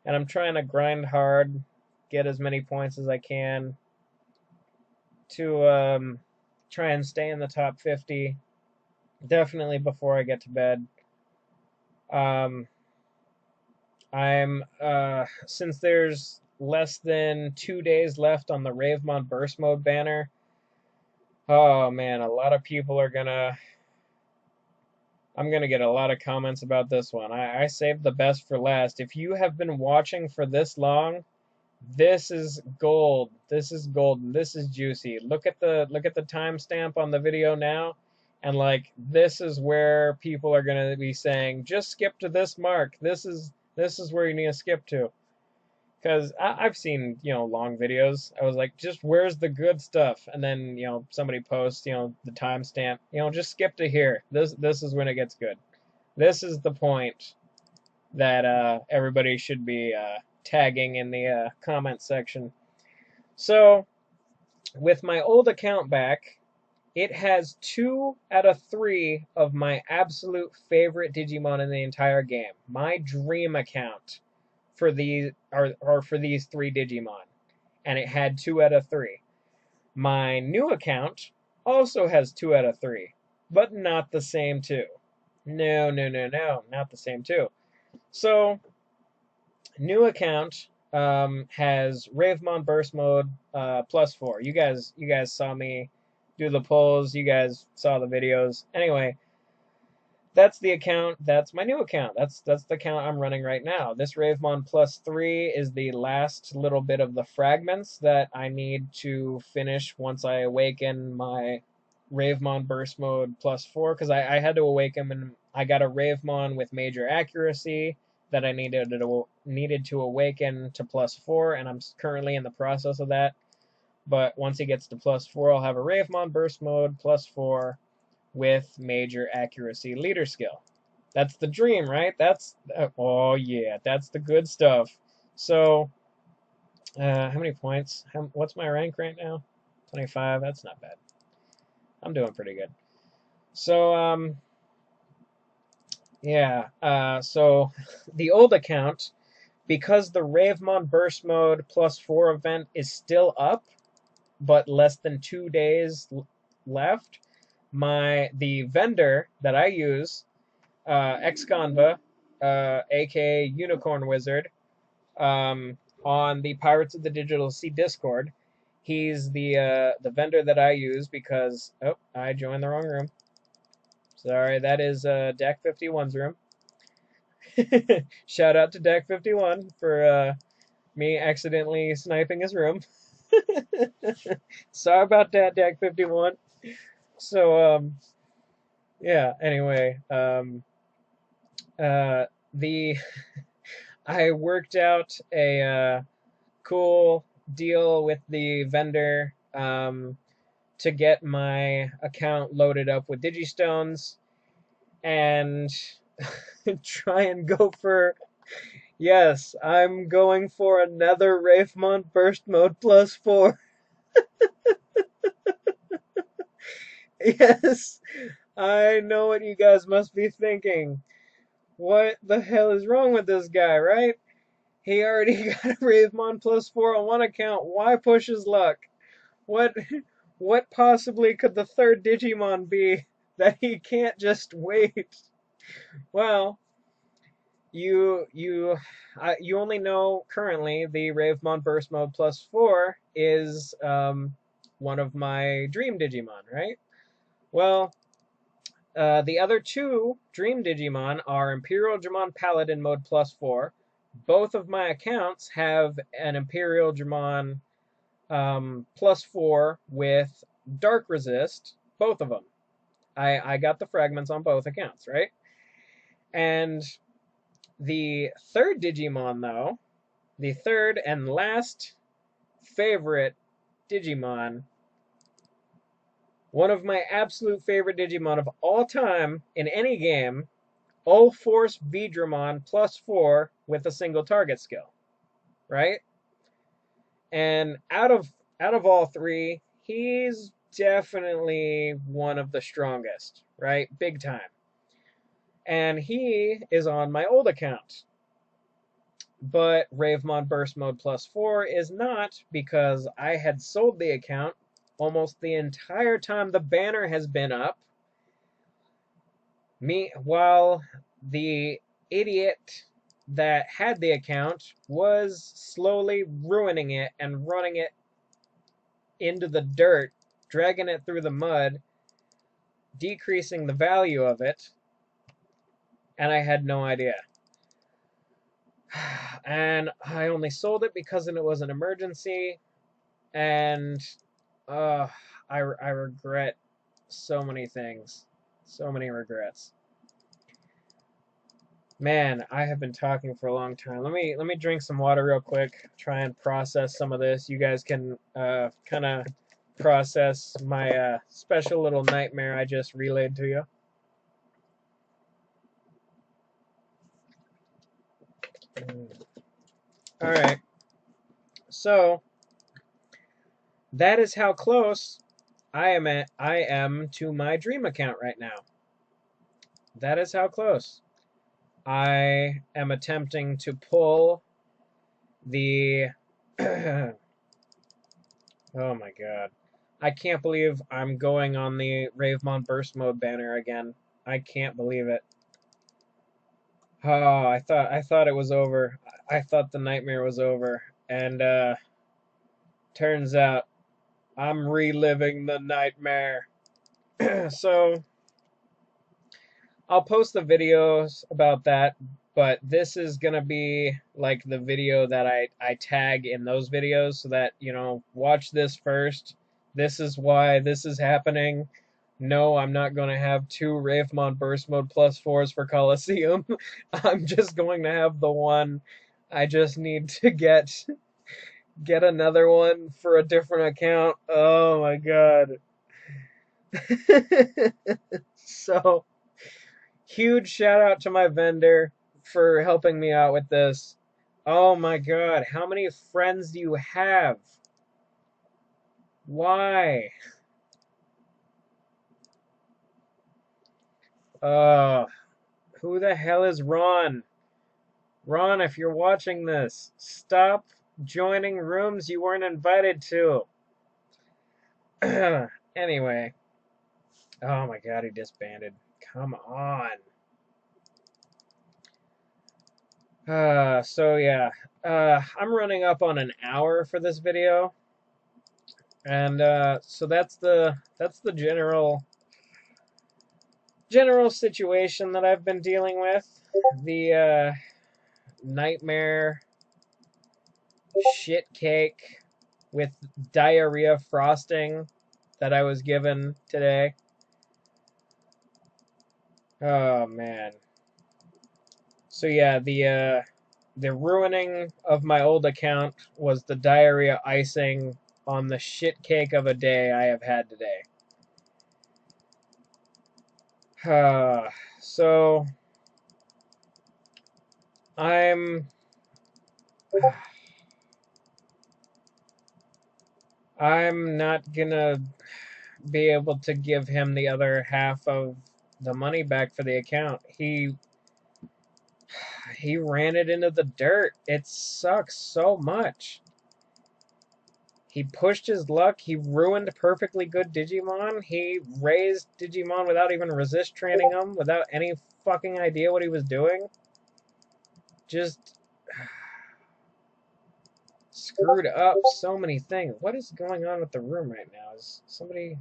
and I'm trying to grind hard, get as many points as I can to try and stay in the top 50, definitely before I get to bed. Um, I'm since there's less than 2 days left on the Ravemon Burst Mode banner. Oh man, a lot of people are gonna. I'm gonna get a lot of comments about this one. I saved the best for last. If you have been watching for this long, this is gold. This is golden. This is juicy. Look at the timestamp on the video now, and like this is where people are gonna be saying, just skip to this mark. This is where you need to skip to. Because I've seen, long videos. I was like, just where's the good stuff? And then, somebody posts, the timestamp. Just skip to here. This is when it gets good. This is the point that everybody should be tagging in the comment section. So, with my old account back, it has 2 out of 3 of my absolute favorite Digimon in the entire game. My dream account for these or for these 3 Digimon, and it had 2 out of 3. My new account also has 2 out of 3, but not the same 2. No, no, no, no, not the same 2. So, new account has Ravemon Burst Mode +4. You guys saw me do the polls. You guys saw the videos. Anyway, that's the account. That's my new account. That's the account I'm running right now. This Ravemon +3 is the last little bit of the fragments that I need to finish once I awaken my Ravemon Burst Mode +4, because I had to awaken and I got a Ravemon with major accuracy that I needed to awaken to +4, and I'm currently in the process of that. But once he gets to +4, I'll have a Ravemon Burst Mode +4 with major accuracy leader skill. That's the dream, right? Oh yeah, that's the good stuff. So, how many points? What's my rank right now? 25. That's not bad. I'm doing pretty good. So, yeah. So the old account, because the Ravemon Burst Mode +4 event is still up, but less than 2 days left, the vendor that I use, Xconva, aka Unicorn Wizard, on the Pirates of the Digital Sea Discord. He's the vendor that I use because I joined the wrong room. Sorry, that is Deck 51's room. Shout out to Deck 51 for me accidentally sniping his room. Sorry about that, Deck 51. So yeah. Anyway, the I worked out a cool deal with the vendor to get my account loaded up with Digistones and try and go for. Yes, I'm going for another Ravemon Burst Mode +4. Yes, I know what you guys must be thinking. What the hell is wrong with this guy, right? He already got a Ravemon +4 on one account. Why push his luck? What what possibly could the third Digimon be that he can't just wait? Well, you only know currently the Ravemon Burst Mode +4 is one of my dream Digimon, right? Well, the other 2 Dream Digimon are Imperial Dramon Paladin Mode +4. Both of my accounts have an Imperial Dramon +4 with Dark Resist, both of them. I got the fragments on both accounts, right? And the third Digimon, though, the third and last favorite Digimon, one of my absolute favorite Digimon of all time in any game, All Force Vidramon +4 with a single target skill, right? And out of all three, he's definitely one of the strongest, right? Big time. And he is on my old account. But Ravemon Burst Mode +4 is not, because I had sold the account almost the entire time the banner has been up. While the idiot that had the account was slowly ruining it and running it into the dirt, dragging it through the mud, decreasing the value of it, and I had no idea. And I only sold it because it was an emergency, and uh, I regret so many things. So many regrets. Man, I have been talking for a long time. Let me drink some water real quick. Try and process some of this. You guys can kind of process my special little nightmare I just relayed to you. All right. So that is how close I am to my dream account right now. That is how close. I am attempting to pull the oh my god. I can't believe I'm going on the Ravemon Burst Mode banner again. I can't believe it. Oh, I thought it was over. I thought the nightmare was over. And turns out I'm reliving the nightmare. So I'll post the videos about that, but this is gonna be like the video that I tag in those videos so that, watch this first. This is why this is happening. No, I'm not gonna have two Ravemon Burst Mode +4s for Coliseum. I'm just going to have the one. I just need to get another one for a different account. Oh my god. So huge shout out to my vendor for helping me out with this. Oh my god, how many friends do you have? Why? Uh, who the hell is Ron? Ron, if you're watching this, stop joining rooms you weren't invited to. Anyway. Oh my god, he disbanded. Come on. So yeah, I'm running up on an hour for this video, and so that's the general situation that I've been dealing with. The nightmare shit cake with diarrhea frosting that I was given today. Oh man. So yeah, the ruining of my old account was the diarrhea icing on the shit cake of a day I have had today. So I'm I'm not gonna be able to give him the other half of the money back for the account. He ran it into the dirt. It sucks so much. He pushed his luck. He ruined perfectly good Digimon. He raised Digimon without even resist training them, without any fucking idea what he was doing. Just screwed up so many things. What is going on with the room right now? Is somebody...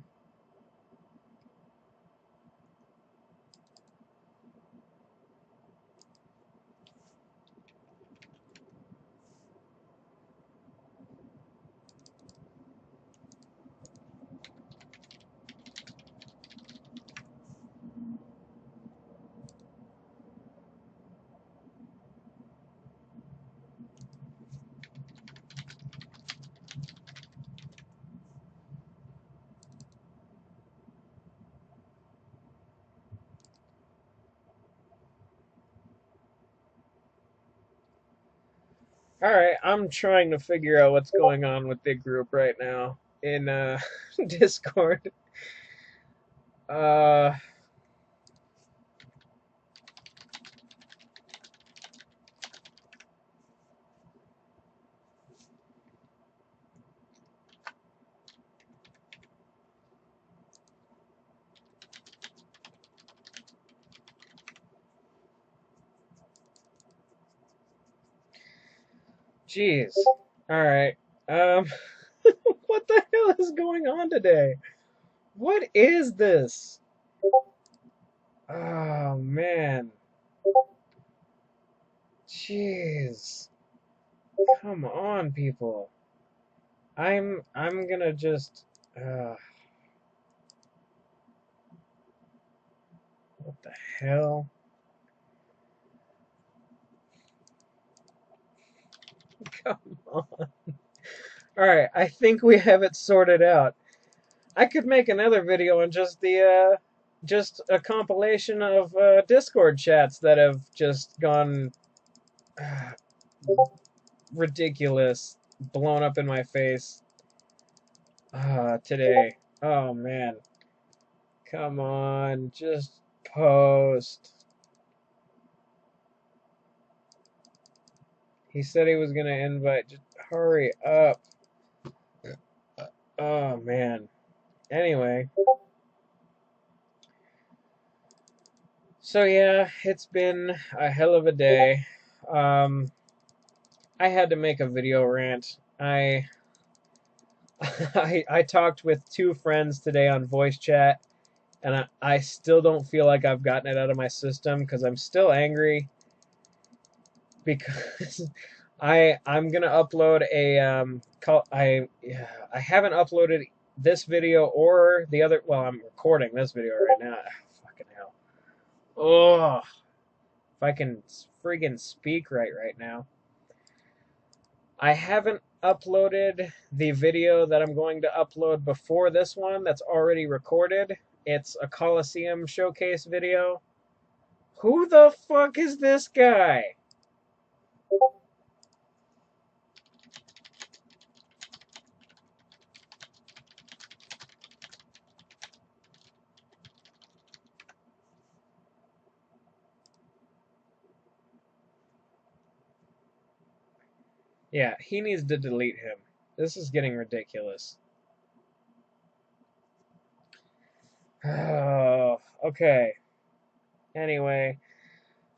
Alright, I'm trying to figure out what's going on with the group right now in Discord. Uh Jeez. Alright. Um what the hell is going on today? What is this? Oh man. Jeez. Come on, people. I'm gonna just what the hell? Come on. Alright, I think we have it sorted out. I could make another video on just a compilation of Discord chats that have just gone uh, ridiculous, blown up in my face today. Oh man, come on, just post. He said he was gonna invite. Just hurry up. Oh man. Anyway, so yeah, it's been a hell of a day. Um, I had to make a video rant. I talked with two friends today on voice chat, and I still don't feel like I've gotten it out of my system because I'm still angry because I'm gonna upload a call I haven't uploaded this video or the other. Well, I'm recording this video right now. Fucking hell. Oh, if I can friggin' speak right now. I haven't uploaded the video that I'm going to upload before this one that's already recorded. It's a Coliseum showcase video. Who the fuck is this guy? Yeah, he needs to delete him. This is getting ridiculous. Oh, okay. Anyway,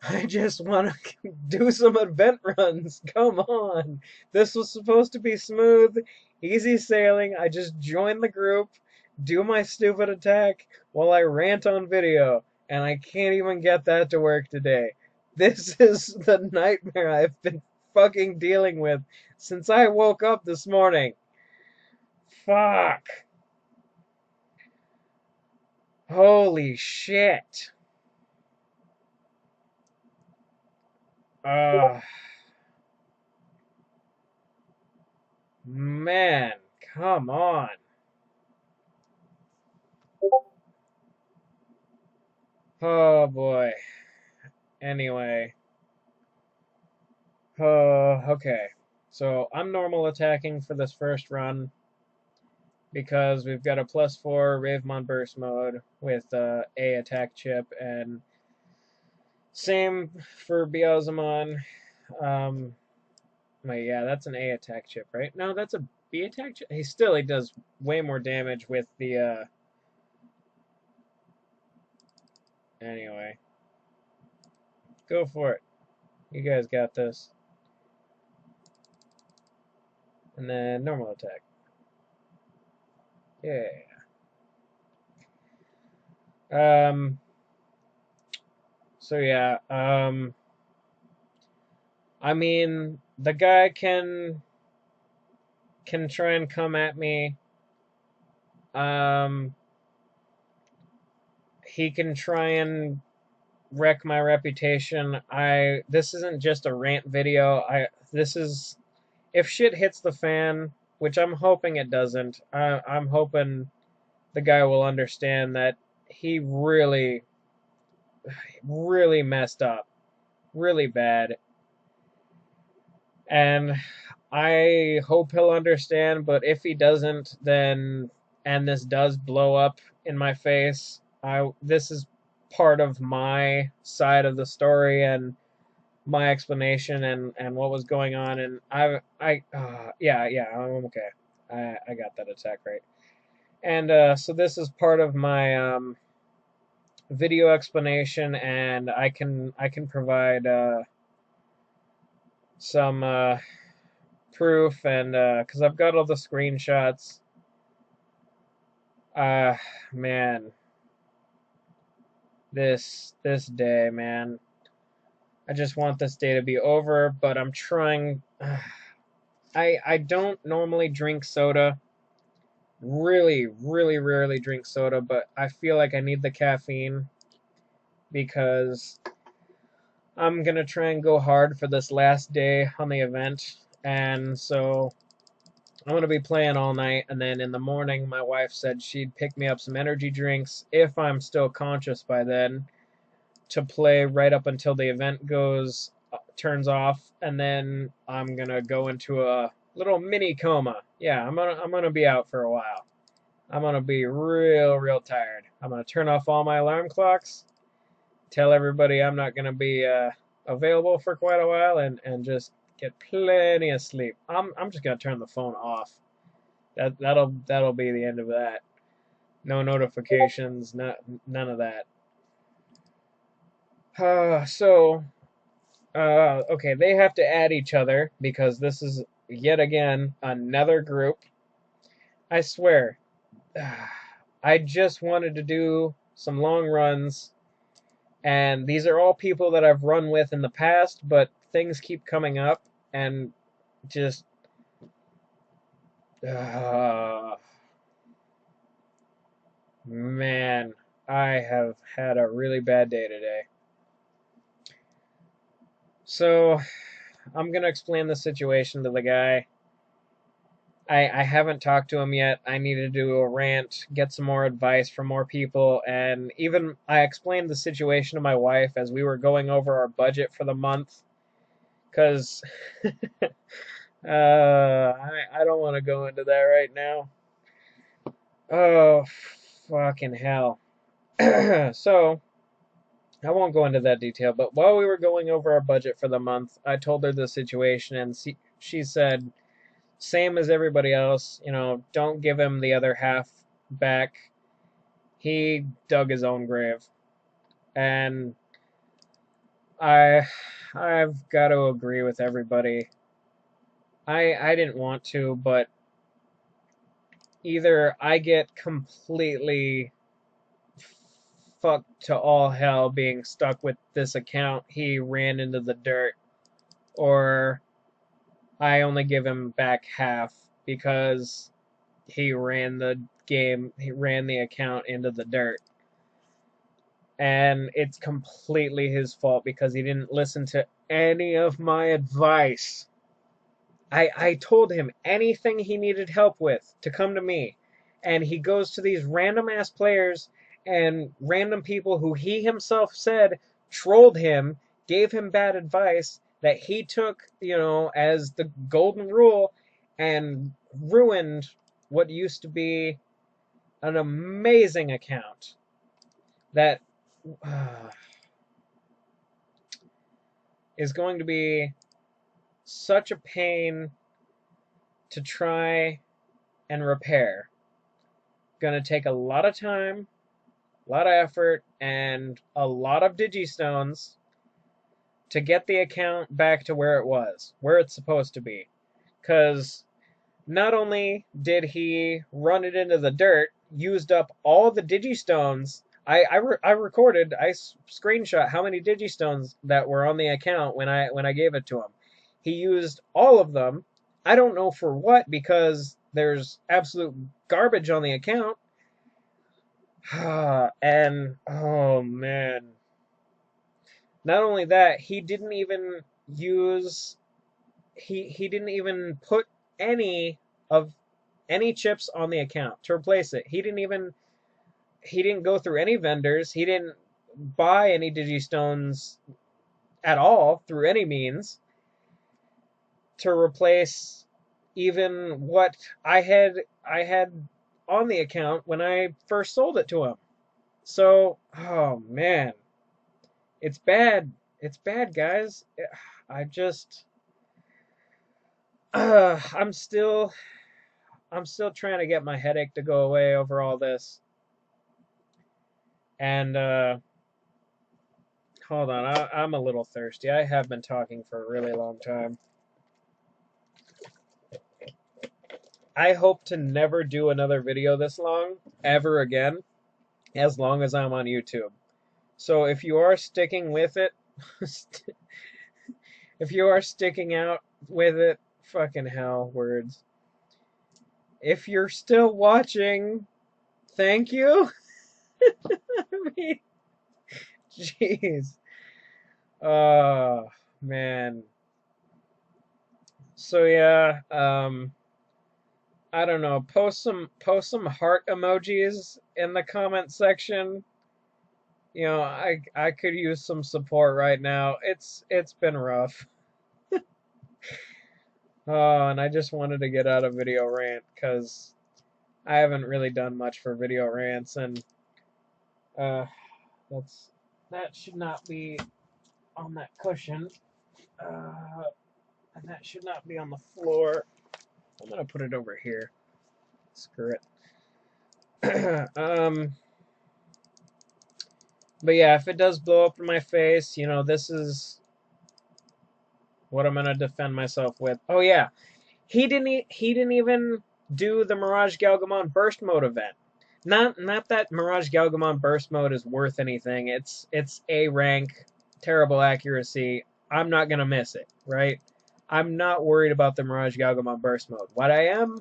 I just want to do some event runs. Come on. This was supposed to be smooth, easy sailing. I just join the group, do my stupid attack while I rant on video, and I can't even get that to work today. This is the nightmare I've been fucking dealing with since I woke up this morning. Fuck. Holy shit. Uh, man, come on. Oh boy. Anyway. Okay. So I'm normal attacking for this first run because we've got a +4 Ravemon burst mode with A attack chip, and same for Beelzemon. Um, wait, yeah, that's an A attack chip, right? No, that's a B attack chip. He does way more damage with the anyway. Go for it. You guys got this. And then normal attack. Yeah. Um. So yeah. I mean, the guy can try and come at me. Um. He can try and wreck my reputation. This isn't just a rant video. This is if shit hits the fan, which I'm hoping it doesn't. I'm hoping the guy will understand that he really messed up, really bad, And I hope he'll understand, but if he doesn't, then, and this does blow up in my face, this is part of my side of the story and my explanation and what was going on, and yeah, I'm okay. I got that attack right. And so this is part of my video explanation, and I can provide some proof, and because I've got all the screenshots. Uh, Man, this day, man. I just want this day to be over, but I'm trying. I don't normally drink soda. Really, really rarely drink soda, but I feel like I need the caffeine because I'm gonna try and go hard for this last day on the event, and so I'm gonna be playing all night, and then in the morning, my wife said she'd pick me up some energy drinks if I'm still conscious by then to play right up until the event turns off, and then I'm gonna go into a little mini coma. Yeah, I'm gonna be out for a while. I'm gonna be real tired. I'm gonna turn off all my alarm clocks, tell everybody I'm not gonna be available for quite a while, and just get plenty of sleep. I'm just gonna turn the phone off. That'll be the end of that. No notifications, none of that. Okay, they have to add each other because this is yet again another group. I swear, I just wanted to do some long runs, and these are all people that I've run with in the past, but things keep coming up, and just man, I have had a really bad day today. So I'm gonna explain the situation to the guy. I haven't talked to him yet. I need to do a rant, get some more advice from more people, and even I explained the situation to my wife as we were going over our budget for the month, because I don't want to go into that right now. Oh, fucking hell. So, I won't go into that detail, but while we were going over our budget for the month, I told her the situation, and she said, same as everybody else, don't give him the other half back. He dug his own grave. And I I've got to agree with everybody. I didn't want to, but either I get completely fucked to all hell being stuck with this account he ran into the dirt, or I only give him back half because he ran the account into the dirt. And it's completely his fault because he didn't listen to any of my advice. I told him anything he needed help with to come to me, and he goes to these random ass players and random people who he himself said trolled him, gave him bad advice that he took, as the golden rule, and ruined what used to be an amazing account that is going to be such a pain to try and repair. Going to take a lot of time, a lot of effort, and a lot of digistones to get the account back to where it was, where it's supposed to be. Because not only did he run it into the dirt, used up all the digistones. I recorded, I screenshot how many digistones that were on the account when I gave it to him. He used all of them. I don't know for what, because there's absolute garbage on the account. And oh man. Not only that, he didn't even use he didn't even put any of any chips on the account to replace it. He didn't go through any vendors. He didn't buy any digistones at all through any means. to replace even what I had on the account when I first sold it to him. So, oh man, it's bad. It's bad, guys. I just I'm still trying to get my headache to go away over all this. And hold on, I'm a little thirsty. I have been talking for a really long time. I hope to never do another video this long ever again, as long as I'm on YouTube. So if you are sticking with it, if you are sticking out with it, fucking hell, words. If you're still watching, thank you. I mean, jeez. Oh, man. So yeah, I don't know. Post some heart emojis in the comment section. You know, I could use some support right now. It's been rough. Oh, and I just wanted to get out a video rant because I haven't really done much for video rants, and uh, that should not be on that cushion, and that should not be on the floor. I'm gonna put it over here. Screw it. But yeah, if it does blow up in my face, you know, this is what I'm gonna defend myself with. Oh yeah, he didn't even do the Mirage Galgamon Burst Mode event. Not that Mirage Galgamon Burst Mode is worth anything. It's A rank, terrible accuracy. I'm not gonna miss it, right? I'm not worried about the Mirage Galgamon Burst Mode. What I am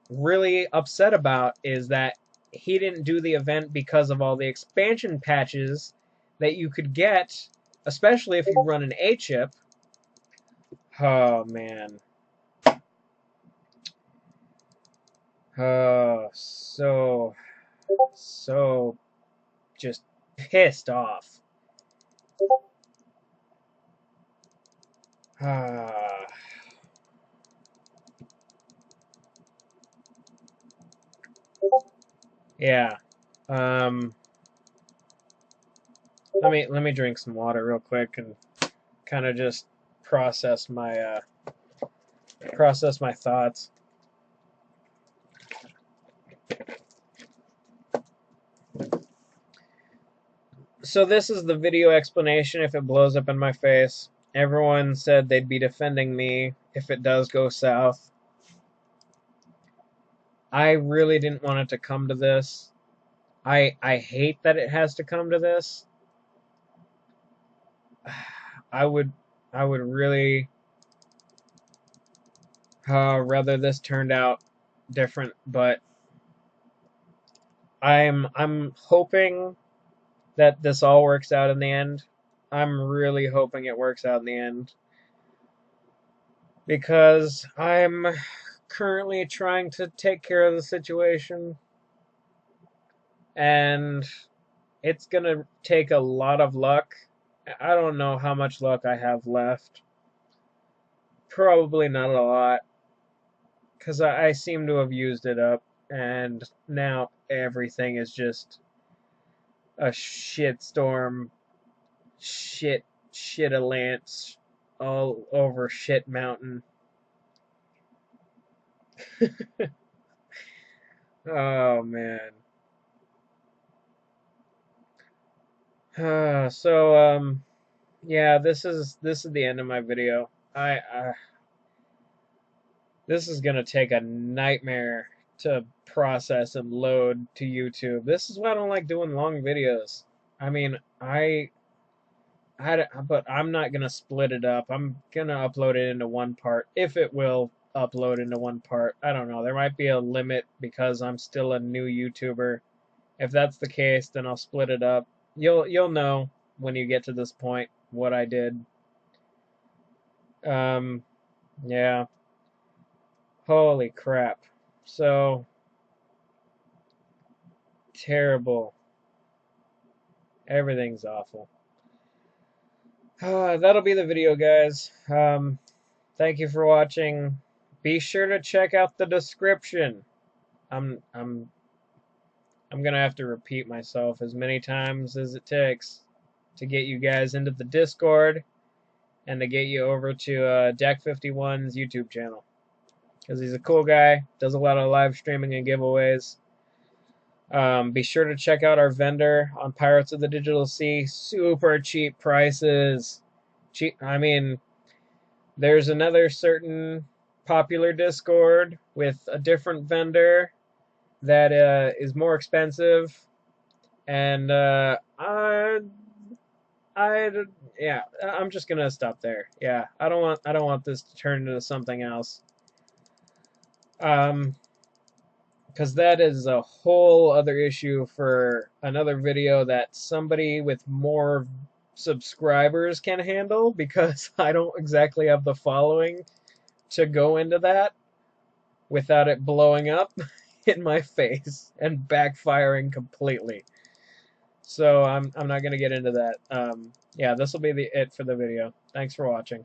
really upset about is that he didn't do the event because of all the expansion patches that you could get, especially if you run an A chip. Oh man. Oh, so just pissed off. Ah, yeah. Um, let me drink some water real quick and kind of just process my thoughts. So this is the video explanation if it blows up in my face. Everyone said they'd be defending me if it does go south. I really didn't want it to come to this. I hate that it has to come to this. I would really rather this turned out different, but I'm hoping that this all works out in the end. I'm really hoping it works out in the end because I'm currently trying to take care of the situation, and it's gonna take a lot of luck. I don't know how much luck I have left. Probably not a lot, because I seem to have used it up, and now everything is just a shitstorm, shit a lance all over shit mountain. Oh man. Yeah, this is the end of my video. This is gonna take a nightmare to process and load to YouTube. This is why I don't like doing long videos. I mean, but I'm not gonna split it up. I'm gonna upload it into one part, if it will upload into one part. I don't know. There might be a limit because I'm still a new YouTuber. If that's the case, then I'll split it up. You'll know when you get to this point what I did. Um, yeah. Holy crap. So terrible. Everything's awful. That'll be the video, guys. Thank you for watching. Be sure to check out the description. I'm I'm I'm gonna have to repeat myself as many times as it takes to get you guys into the Discord and to get you over to Deck 51's YouTube channel, because he's a cool guy, does a lot of live streaming and giveaways. Be sure to check out our vendor on Pirates of the Digital Sea. Super cheap prices. Cheap. I mean, there's another certain popular Discord with a different vendor that is more expensive, and I, yeah, I'm just gonna stop there. Yeah, I don't want this to turn into something else. Because that is a whole other issue for another video that somebody with more subscribers can handle, because I don't exactly have the following to go into that without it blowing up in my face and backfiring completely. So I'm not gonna get into that. Yeah, this will be it for the video. Thanks for watching.